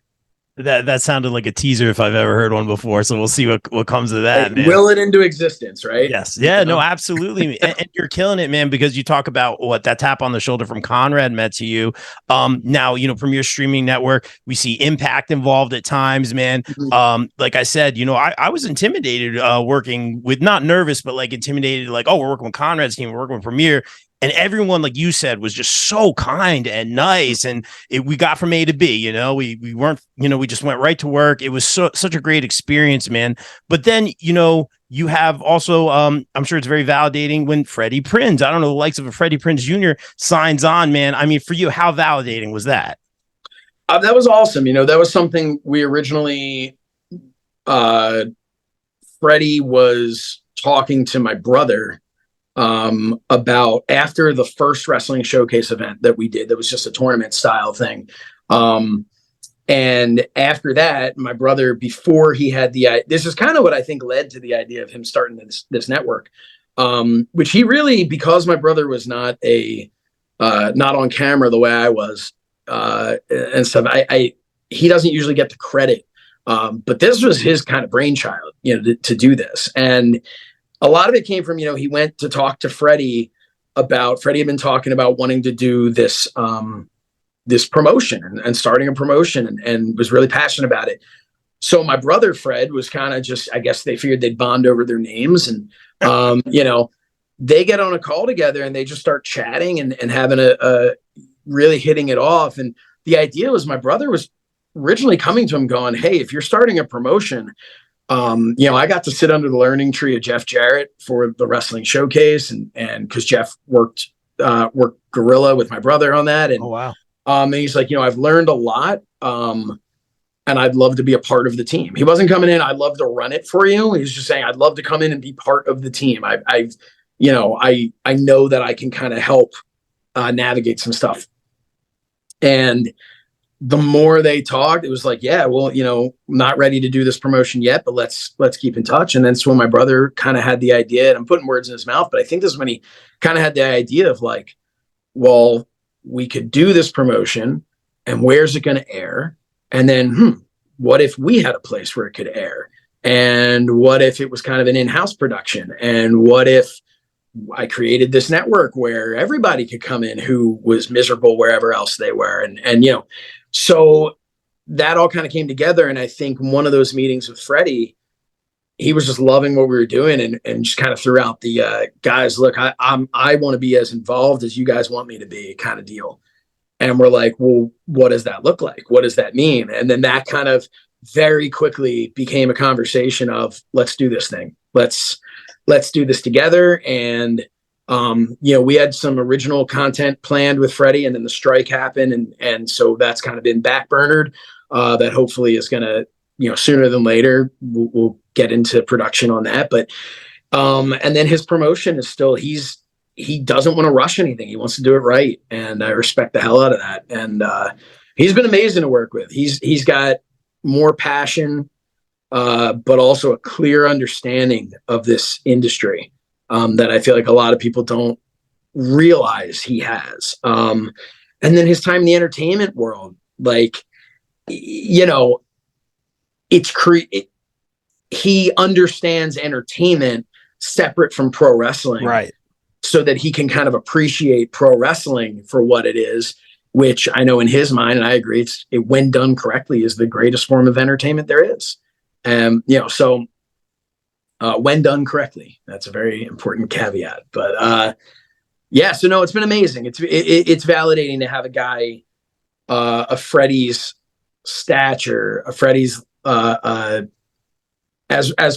That sounded like a teaser if I've ever heard one before. So we'll see what comes of that. Man. Will it into existence, right? Yes. Yeah, no, absolutely. and you're killing it, man, because you talk about what that tap on the shoulder from Conrad meant to you. Now, Premier Streaming Network, we see Impact involved at times, man. Mm-hmm. Like I said, I was intimidated working with, not nervous, but like intimidated, like, oh, we're working with Conrad's team, we're working with Premier. And everyone, like you said, was just so kind and nice. And we got from A to B, we weren't, we just went right to work. It was such a great experience, man. But then, you have also, I'm sure it's very validating when Freddie Prinze, I don't know, the likes of a Freddie Prinze Jr. signs on, man. I mean, for you, how validating was that? That was awesome. That was something we originally, Freddie was talking to my brother about after the first wrestling showcase event that we did. That was just a tournament style thing. And after that, my brother, before he had this is kind of what I think led to the idea of him starting this network, which he really, because my brother was not on camera the way I was, and stuff, he doesn't usually get the credit. But this was his kind of brainchild, to do this. And a lot of it came from, he went to talk to Freddie had been talking about wanting to do this, this promotion and starting a promotion and was really passionate about it. So my brother, Fred, was kind of just, I guess they figured they'd bond over their names. And, they get on a call together and they just start chatting and having a really hitting it off. And the idea was my brother was originally coming to him going, hey, if you're starting a promotion, I got to sit under the learning tree of Jeff Jarrett for the wrestling showcase. And cause Jeff worked guerrilla with my brother on that. And, oh, wow. And he's like, I've learned a lot. And I'd love to be a part of the team. He wasn't coming in, I'd love to run it for you. He was just saying, I'd love to come in and be part of the team. I know that I can kind of help navigate some stuff. And the more they talked, it was like, yeah, well, not ready to do this promotion yet, but let's keep in touch. And then so when my brother kind of had the idea, and I'm putting words in his mouth, but I think this is when he kind of had the idea of like, well, we could do this promotion and where's it going to air? And then, what if we had a place where it could air? And what if it was kind of an in-house production? And what if I created this network where everybody could come in who was miserable wherever else they were? And so that all kind of came together. And I think one of those meetings with Freddie, he was just loving what we were doing and just kind of threw out the guys, look, I want to be as involved as you guys want me to be, kind of deal. And we're like, well, what does that look like? What does that mean? And then that kind of very quickly became a conversation of, let's do this thing. Let's do this together. And, we had some original content planned with Freddie, and then the strike happened. And so that's kind of been backburnered, that hopefully is going to, sooner than later, we'll get into production on that. But, and then his promotion is still, he doesn't want to rush anything. He wants to do it right. And I respect the hell out of that. And, he's been amazing to work with. He's got more passion, but also a clear understanding of this industry, that I feel like a lot of people don't realize he has. And then his time in the entertainment world, like, he understands entertainment separate from pro wrestling. Right. So that he can kind of appreciate pro wrestling for what it is, which I know in his mind, and I agree, when done correctly, is the greatest form of entertainment there is. So when done correctly, that's a very important caveat. But so no, it's been amazing. It's validating to have a guy of Freddie's stature, of Freddie's as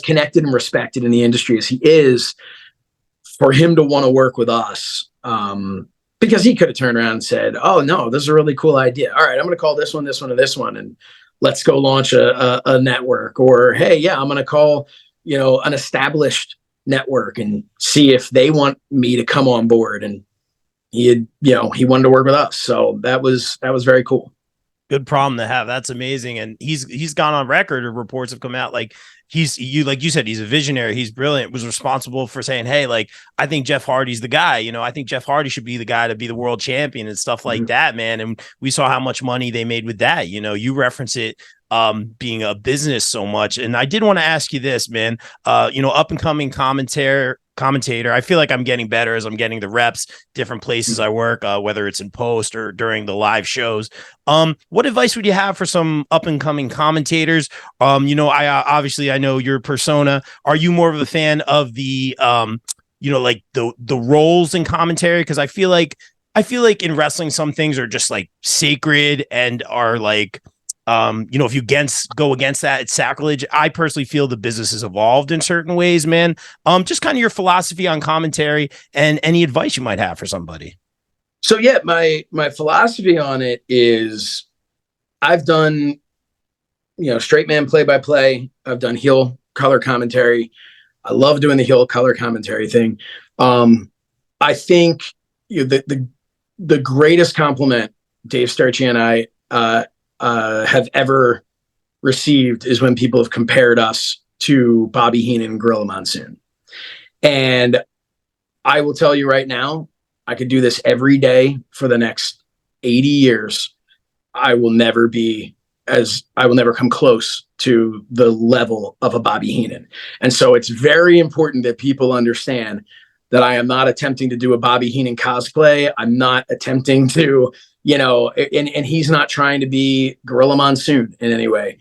connected and respected in the industry as he is, for him to want to work with us, because he could have turned around and said, oh no, this is a really cool idea. All right, I'm going to call this one, and this one, and let's go launch a network. Or, hey, yeah, I'm going to call, an established network and see if they want me to come on board. And he wanted to work with us. So that was very cool. Good problem to have. That's amazing. And he's gone on record, or reports have come out, like like you said, he's a visionary. He's brilliant, was responsible for saying, hey, like, I think Jeff Hardy's the guy, I think Jeff Hardy should be the guy to be the world champion and stuff like that, man. And we saw how much money they made with that. You reference it, being a business so much. And I did want to ask you this, man, up and coming commentator. I feel like I'm getting better as I'm getting the reps, different places I work, whether it's in post or during the live shows. What advice would you have for some up and coming commentators? I know your persona. Are you more of a fan of the, like the roles in commentary? Cause I feel like in wrestling, some things are just like sacred and are like, if you go against that, it's sacrilege. I personally feel the business has evolved in certain ways, man. Just kind of your philosophy on commentary and any advice you might have for somebody. So yeah, my philosophy on it is, I've done, straight man play-by-play. I've done heel color commentary. I love doing the heel color commentary thing. I think the greatest compliment Dave Starchy and I have ever received is when people have compared us to Bobby Heenan and Gorilla Monsoon. And I will tell you right now, I could do this every day for the next 80 years. I will never come close to the level of a Bobby Heenan. And so it's very important that people understand that I am not attempting to do a Bobby Heenan cosplay. I'm not attempting to, and he's not trying to be Gorilla Monsoon in any way.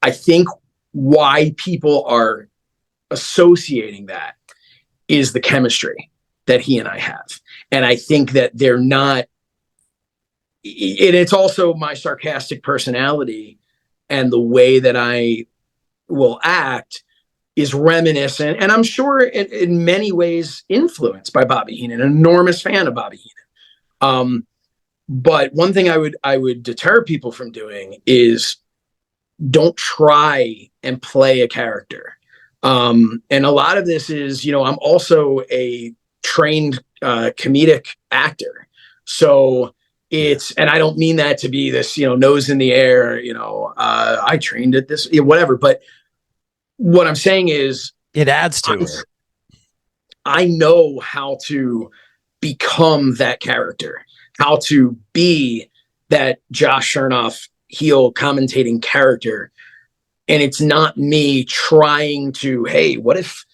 I think why people are associating that is the chemistry that he and I have. And I think that they're not, and it's also my sarcastic personality and the way that I will act is reminiscent, and I'm sure in many ways influenced by Bobby Heenan, an enormous fan of Bobby Heenan. But one thing I would deter people from doing is don't try and play a character. And a lot of this is, I'm also a trained comedic actor. So and I don't mean that to be this, nose in the air, I trained at this, whatever. But what I'm saying is it adds to it. I know how to become that character, how to be that Josh Shernoff heel commentating character. And it's not me trying to, hey, what if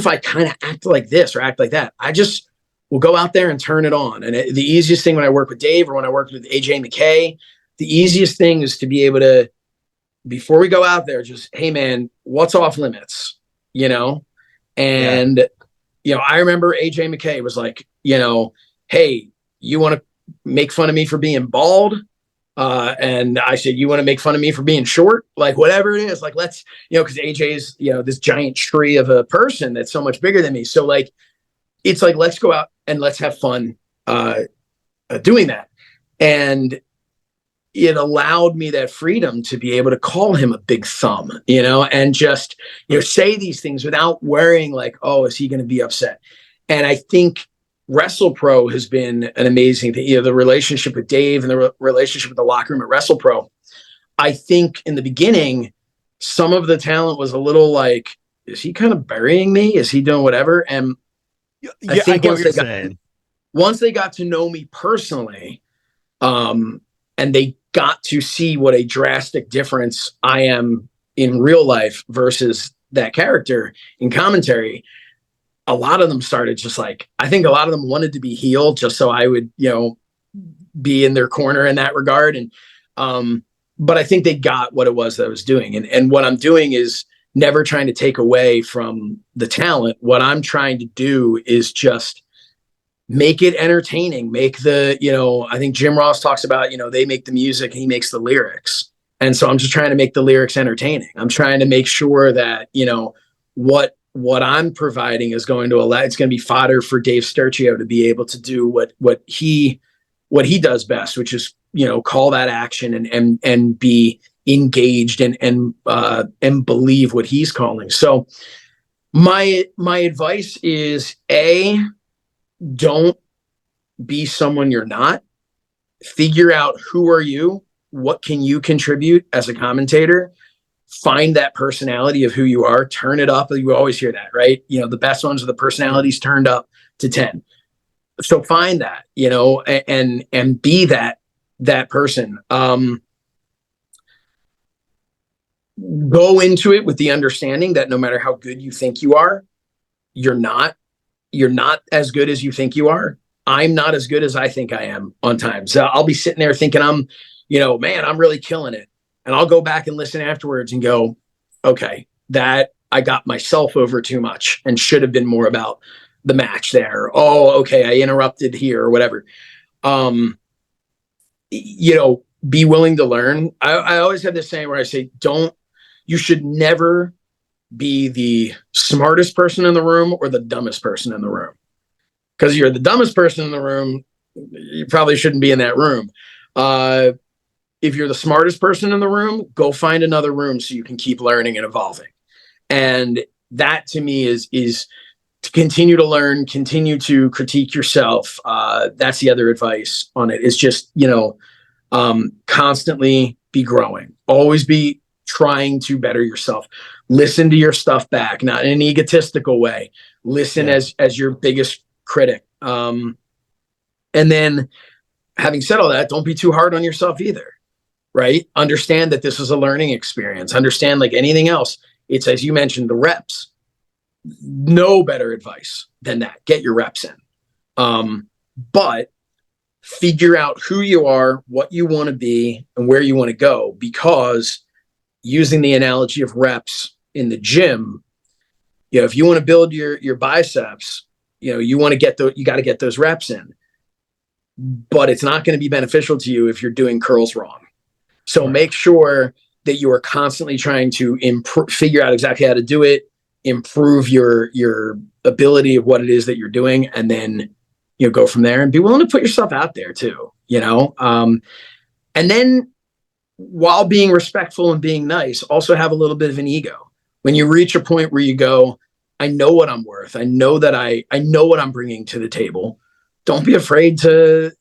I kind of act like this or act like that? I just will go out there and turn it on. And the easiest thing when I work with Dave or when I worked with AJ McKay, the easiest thing is to be able to, before we go out there, just, hey man, what's off limits, And, I remember AJ McKay was like, hey, you want to make fun of me for being bald? And I said, you want to make fun of me for being short? Like, whatever it is, like, let's, because AJ's, this giant tree of a person that's so much bigger than me. So like, it's like, let's go out and let's have fun doing that. And it allowed me that freedom to be able to call him a big thumb, and just, say these things without worrying like, oh, is he going to be upset? And I think WrestlePro has been an amazing thing. The relationship with Dave and the relationship with the locker room at WrestlePro. I think in the beginning, some of the talent was a little like, is he kind of burying me? Is he doing whatever? And I think once they got to know me personally, and they got to see what a drastic difference I am in real life versus that character in commentary, a lot of them started just like, I think a lot of them wanted to be heel just so I would, be in their corner in that regard. And, but I think they got what it was that I was doing. And what I'm doing is never trying to take away from the talent. What I'm trying to do is just make it entertaining, make the, I think Jim Ross talks about, they make the music and he makes the lyrics. And so I'm just trying to make the lyrics entertaining. I'm trying to make sure that, what I'm providing is going to allow, it's going to be fodder for Dave Sturchio to be able to do what he does best, which is, call that action and be engaged and believe what he's calling. So my advice is don't be someone you're not. Figure out who are you, what can you contribute as a commentator, find that personality of who you are, turn it up. You always hear that, right? The best ones are the personalities turned up to 10. So find that, and be that person. Go into it with the understanding that no matter how good you think you are, you're not as good as you think you are. I'm not as good as I think I am on time. So I'll be sitting there thinking I'm really killing it. And I'll go back and listen afterwards and go, okay, that I got myself over too much and should have been more about the match there. Oh, okay, I interrupted here or whatever. Be willing to learn. I always have this saying where I say, you should never be the smartest person in the room or the dumbest person in the room. Because you're the dumbest person in the room, you probably shouldn't be in that room. If you're the smartest person in the room, go find another room so you can keep learning and evolving. And that to me is to continue to learn, continue to critique yourself. That's the other advice on it, is just, constantly be growing, always be trying to better yourself. Listen to your stuff back, not in an egotistical way. Listen as your biggest critic. And then, having said all that, don't be too hard on yourself either, right? Understand that this is a learning experience. Understand, like anything else, it's, as you mentioned, the reps. No better advice than that. Get your reps in. But figure out who you are, what you want to be, and where you want to go, because using the analogy of reps in the gym, if you want to build your biceps, you want to you got to get those reps in, but it's not going to be beneficial to you if you're doing curls wrong. So make sure that you are constantly trying to figure out exactly how to do it, improve your ability of what it is that you're doing, and then go from there, and be willing to put yourself out there too, and then, while being respectful and being nice, also have a little bit of an ego. When you reach a point where you go, I know what I'm worth, I know that I know what I'm bringing to the table, don't be afraid to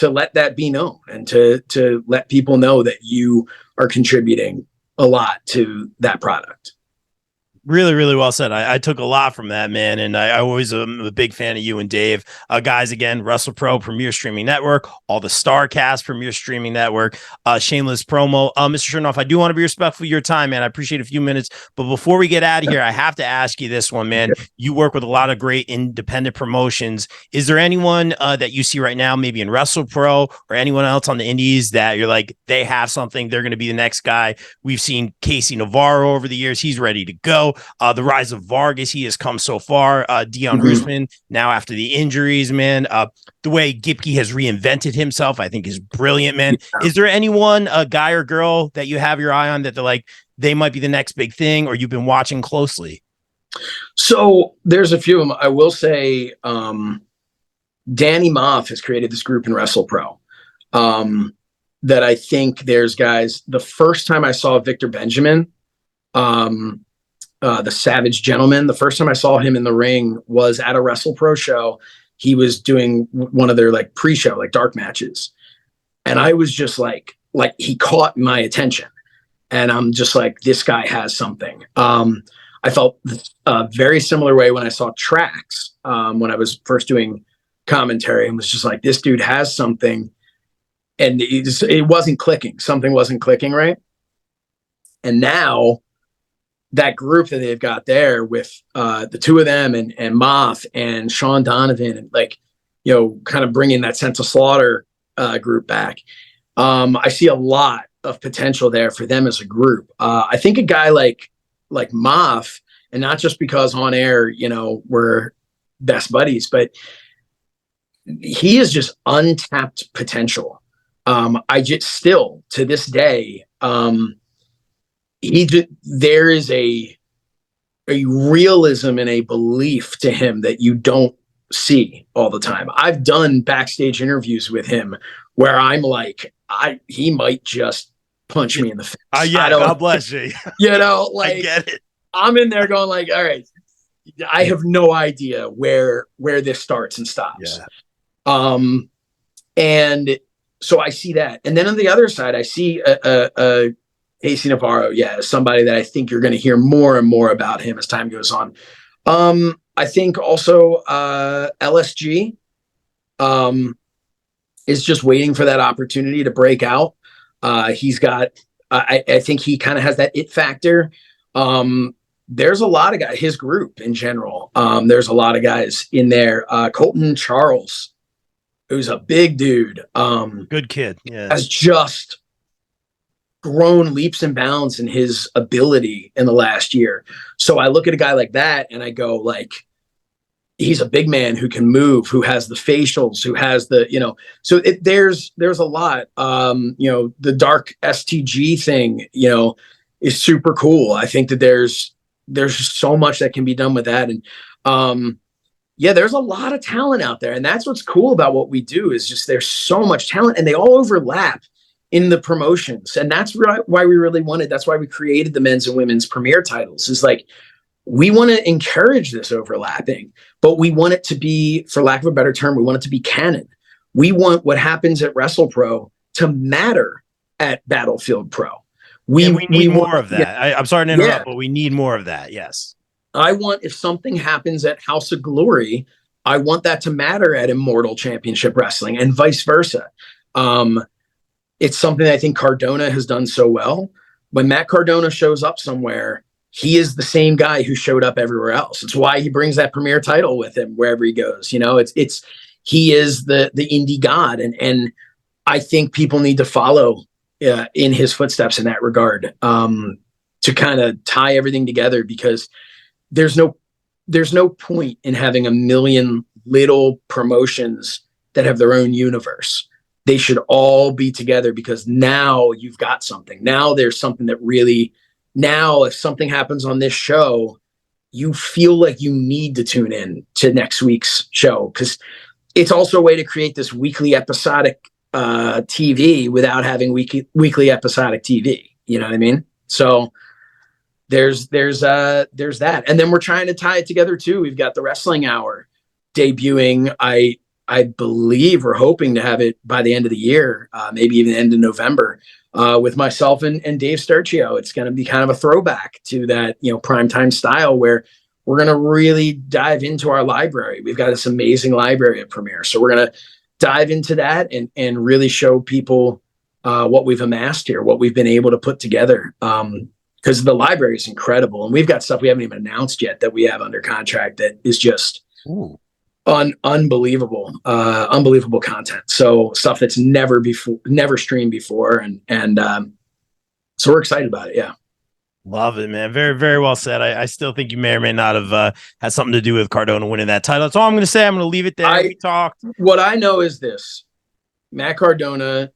let that be known, and to let people know that you are contributing a lot to that product. Really, really well said. I took a lot from that, man. And I always am a big fan of you and Dave. Guys, again, WrestlePro, Premier Streaming Network, all the StarCast, Premier Streaming Network, shameless promo. Mr. Shernoff, I do want to be respectful of your time, man. I appreciate a few minutes. But before we get out of here, I have to ask you this one, man. You work with a lot of great independent promotions. Is there anyone that you see right now, maybe in WrestlePro or anyone else on the indies, that you're like, they have something, they're going to be the next guy? We've seen Casey Navarro over the years. He's ready to go. The rise of Vargas, he has come so far. Dion Roosman, now after the injuries, man. The way Gipke has reinvented himself, I think, is brilliant, man. Is there anyone, a guy or girl, that you have your eye on that they're like, they might be the next big thing, or you've been watching closely? So there's a few of them. I will say Danny Moff has created this group in WrestlePro that I think there's guys. The first time I saw Victor Benjamin, the Savage Gentleman, the first time I saw him in the ring was at a WrestlePro show. He was doing one of their pre-show, dark matches. And I was just like he caught my attention. And I'm just like, this guy has something. I felt a very similar way when I saw Trax, when I was first doing commentary, and was just like, this dude has something. And it wasn't clicking. Something wasn't clicking, right? And now that group that they've got there with the two of them and Moff and Sean Donovan, and kind of bringing that Sense of Slaughter group back. I see a lot of potential there for them as a group. I think a guy like Moff, and not just because on air, we're best buddies, but he is just untapped potential. I just still to this day, there is a realism and a belief to him that you don't see all the time. I've done backstage interviews with him where I'm like, he might just punch me in the face. God bless you. I get it. I'm in there going all right, I have no idea where this starts and stops. Yeah. And so I see that. And then on the other side, I see a Casey Navarro, somebody that I think you're going to hear more and more about him as time goes on. I think also LSG is just waiting for that opportunity to break out. He's got, I think he kind of has that it factor. There's a lot of guys, his group in general. There's a lot of guys in there. Colton Charles, who's a big dude. Good kid. Yeah. Has just grown leaps and bounds in his ability in the last year. So I look at a guy like that and I go he's a big man who can move, who has the facials, who has the, so there's a lot, the dark STG thing, is super cool. I think that there's so much that can be done with that. And, there's a lot of talent out there. And that's what's cool about what we do, is just there's so much talent and they all overlap in the promotions. And that's why we really wanted, that's why we created the men's and women's premier titles, is we want to encourage this overlapping, but we want it to be, for lack of a better term, we want it to be canon. We want what happens at WrestlePro to matter at Battlefield Pro. We need more of that. I'm sorry to interrupt, but we need more of that. Yes. I want, if something happens at House of Glory, I want that to matter at Immortal Championship Wrestling and vice versa. It's something I think Cardona has done so well. When Matt Cardona shows up somewhere, he is the same guy who showed up everywhere else. It's why he brings that premier title with him wherever he goes. You know, he is the indie god. And I think people need to follow in his footsteps in that regard, to kind of tie everything together, because there's no point in having a million little promotions that have their own universe. They should all be together, because now you've got something. Now there's something that really, now if something happens on this show, you feel like you need to tune in to next week's show, because it's also a way to create this weekly episodic TV without having weekly episodic TV. You know what I mean? So there's that. And then we're trying to tie it together too. We've got the Wrestling Hour debuting. I believe we're hoping to have it by the end of the year, maybe even the end of November, with myself and Dave Sturcio. It's going to be kind of a throwback to that, primetime style, where we're going to really dive into our library. We've got this amazing library at Premiere. So we're going to dive into that and really show people what we've amassed here, what we've been able to put together. Because the library is incredible. And we've got stuff we haven't even announced yet that we have under contract that is just unbelievable content. So stuff that's never streamed before. And so we're excited about it. Yeah. Love it, man. Very, very well said. I still think you may or may not have had something to do with Cardona winning that title. That's all I'm going to say. I'm going to leave it there. We talked. What I know is this: Matt Cardona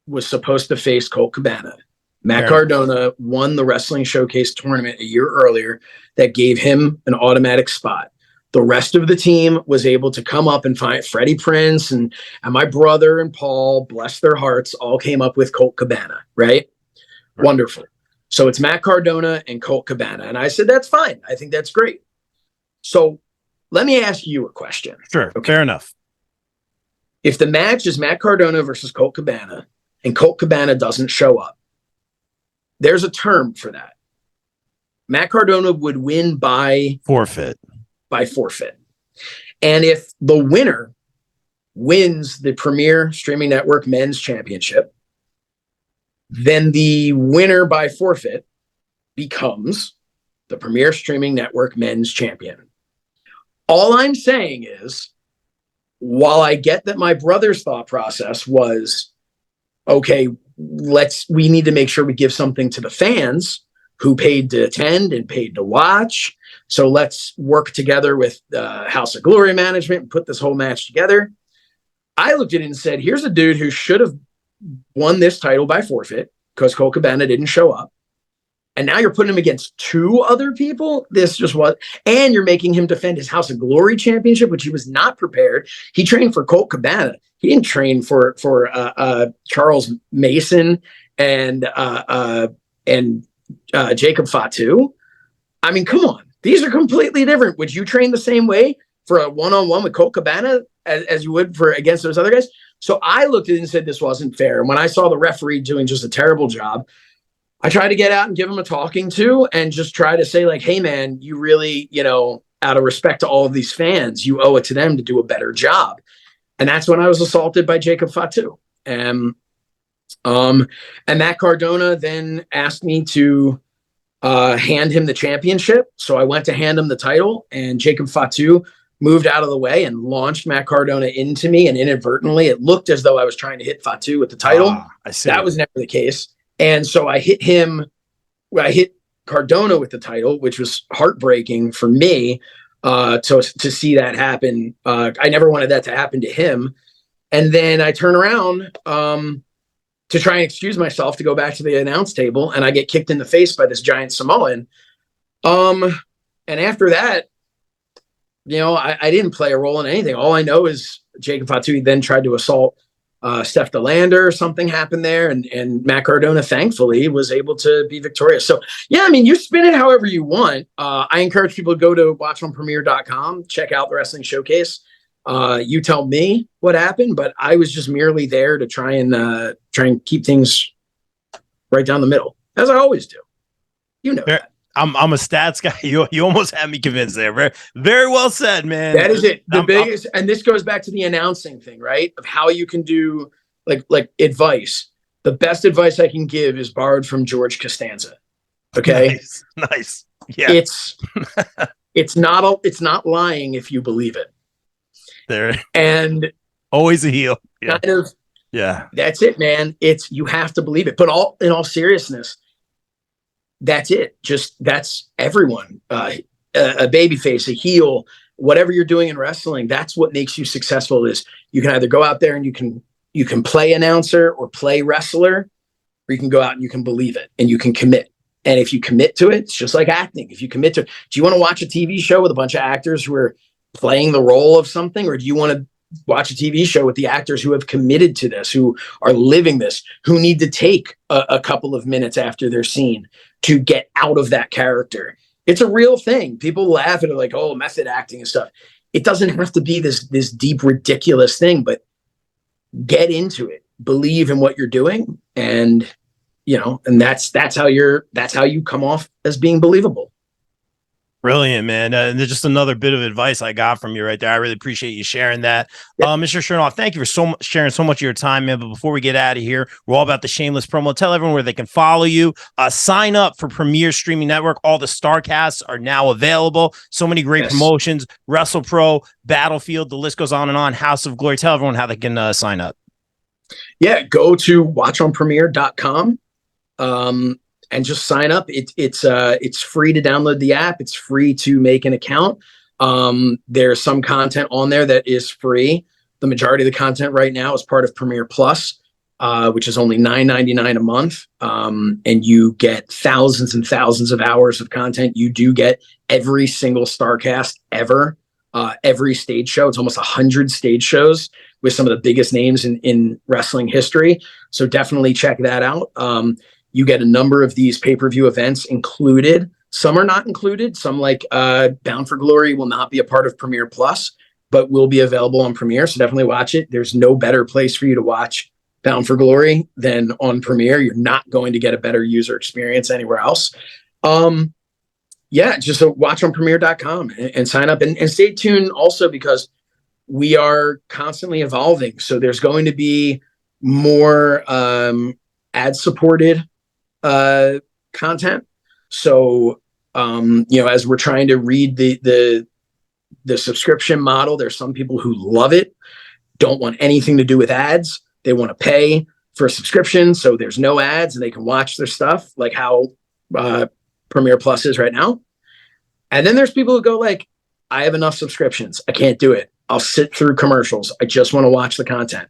was supposed to face Colt Cabana. Matt Cardona won the Wrestling Showcase tournament a year earlier that gave him an automatic spot. The rest of the team was able to come up and find Freddie Prinze and my brother and Paul, bless their hearts, all came up with Colt Cabana, right? Wonderful. So it's Matt Cardona and Colt Cabana. And I said, that's fine. I think that's great. So let me ask you a question. Sure. Okay. Fair enough. If the match is Matt Cardona versus Colt Cabana and Colt Cabana doesn't show up, there's a term for that. Matt Cardona would win by forfeit. And if the winner wins the Premier Streaming Network Men's Championship, then the winner by forfeit becomes the Premier Streaming Network Men's Champion. All I'm saying is, while I get that my brother's thought process was, okay, we need to make sure we give something to the fans who paid to attend and paid to watch. So let's work together with House of Glory management and put this whole match together. I looked at it and said, here's a dude who should have won this title by forfeit because Colt Cabana didn't show up. And now you're putting him against two other people. And you're making him defend his House of Glory championship, which he was not prepared. He trained for Colt Cabana. He didn't train for Charles Mason and Jacob Fatu. I mean, come on. These are completely different. Would you train the same way for a one-on-one with Colt Cabana as you would for against those other guys? So I looked at it and said this wasn't fair. And when I saw the referee doing just a terrible job, I tried to get out and give him a talking to and just try to say, like, hey, man, you really, out of respect to all of these fans, you owe it to them to do a better job. And that's when I was assaulted by Jacob Fatu. And Matt Cardona then asked me to hand him the championship. So I went to hand him the title, and Jacob Fatu moved out of the way and launched Matt Cardona into me. And inadvertently, it looked as though I was trying to hit Fatu with the title. I see. That was never the case. And so I hit Cardona with the title, which was heartbreaking for me to see that happen. I never wanted that to happen to him. And then I turn around to try and excuse myself to go back to the announce table, and I get kicked in the face by this giant Samoan. And after that, I didn't play a role in anything. All I know is Jacob Fatu then tried to assault Steph DeLander, something happened there, and Matt Cardona, thankfully, was able to be victorious. So, yeah, I mean, you spin it however you want. I encourage people to go to watchonpremiere.com, check out the Wrestling Showcase. You tell me what happened, but I was just merely there to try and keep things right down the middle, as I always do. You know that. I'm a stats guy. You almost had me convinced there. Very, very well said, man. That is it. The biggest, and this goes back to the announcing thing, right? Of how you can do like advice. The best advice I can give is borrowed from George Costanza. Okay, nice. Yeah, it's not lying if you believe it. There and always a heel. Yeah. Kind of. Yeah, that's it, man. You have to believe it. But in all seriousness, that's it. That's everyone. A babyface, a heel, whatever you're doing in wrestling, that's what makes you successful. Is you can either go out there and you can play announcer or play wrestler, or you can go out and you can believe it and you can commit. And if you commit to it, it's just like acting. If you commit to it, do you want to watch a TV show with a bunch of actors who are playing the role of something, or do you want to watch a TV show with the actors who have committed to this, who are living this, who need to take a couple of minutes after their scene to get out of that character? It's a real thing. People laugh at it like, oh, method acting and stuff. It doesn't have to be this deep, ridiculous thing, but get into it, believe in what you're doing. And, and that's how you come off as being believable. Brilliant, man. And just another bit of advice I got from you right there. I really appreciate you sharing that. Yep. Mr. Shernoff, thank you for sharing so much of your time, man. But before we get out of here, we're all about the shameless promo. Tell everyone where they can follow you. Sign up for Premier Streaming Network. All the StarCasts are now available. So many great promotions. WrestlePro, Battlefield, the list goes on and on. House of Glory. Tell everyone how they can sign up. Yeah, go to watchonpremiere.com. And just sign up. It's free to download the app. It's free to make an account. There's some content on there that is free. The majority of the content right now is part of Premiere Plus, which is only $9.99 a month. And you get thousands and thousands of hours of content. You do get every single StarCast ever, every stage show. It's almost 100 stage shows with some of the biggest names in wrestling history. So definitely check that out. You get a number of these pay-per-view events included. Some are not included. Some, like Bound for Glory, will not be a part of Premiere Plus, but will be available on Premiere. So definitely watch it. There's no better place for you to watch Bound for Glory than on Premiere. You're not going to get a better user experience anywhere else. Just watch on premiere.com and sign up and stay tuned also, because we are constantly evolving. So there's going to be more ad-supported content. So, as we're trying to read the subscription model, there's some people who love it, don't want anything to do with ads. They want to pay for a subscription, so there's no ads and they can watch their stuff, like how Premiere Plus is right now. And then there's people who go like, I have enough subscriptions. I can't do it. I'll sit through commercials. I just want to watch the content.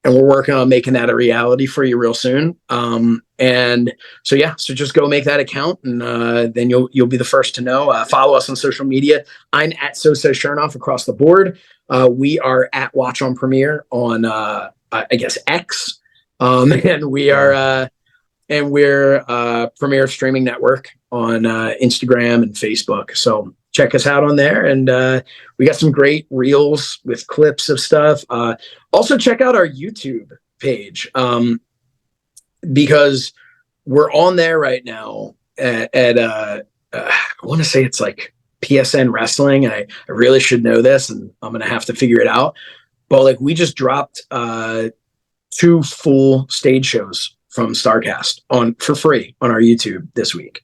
And we're working on making that a reality for you real soon. So just go make that account, and then you'll be the first to know. Follow us on social media. I'm at So Says Shernoff across the board. We are at Watch on Premiere on X, and we're Premiere Streaming Network on Instagram and Facebook. So check us out on there, and we got some great reels with clips of stuff. Also check out our YouTube page, because we're on there right now at I want to say it's like PSN Wrestling, and I really should know this, and I'm gonna have to figure it out. But like, we just dropped 2 full stage shows from StarCast for free on our YouTube this week.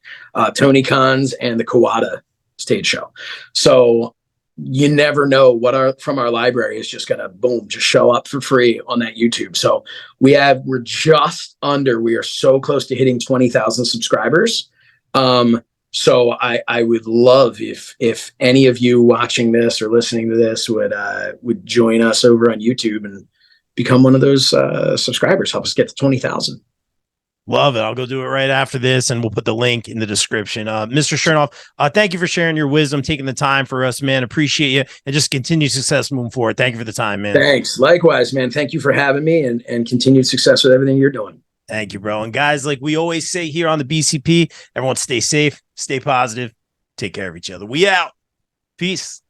Tony Khan's and the Kawada stage show. So you never know what from our library is just gonna just show up for free on that YouTube. So we are so close to hitting 20,000 subscribers. So I would love if any of you watching this or listening to this would join us over on YouTube and become one of those subscribers. Help us get to 20,000. Love it. I'll go do it right after this, and we'll put the link in the description. Mr. Shernoff, thank you for sharing your wisdom, taking the time for us, man. Appreciate you, and just continued success moving forward. Thank you for the time, man. Thanks. Likewise, man. Thank you for having me, and continued success with everything you're doing. Thank you, bro. And guys, like we always say here on the BCP, everyone stay safe, stay positive, take care of each other. We out. Peace.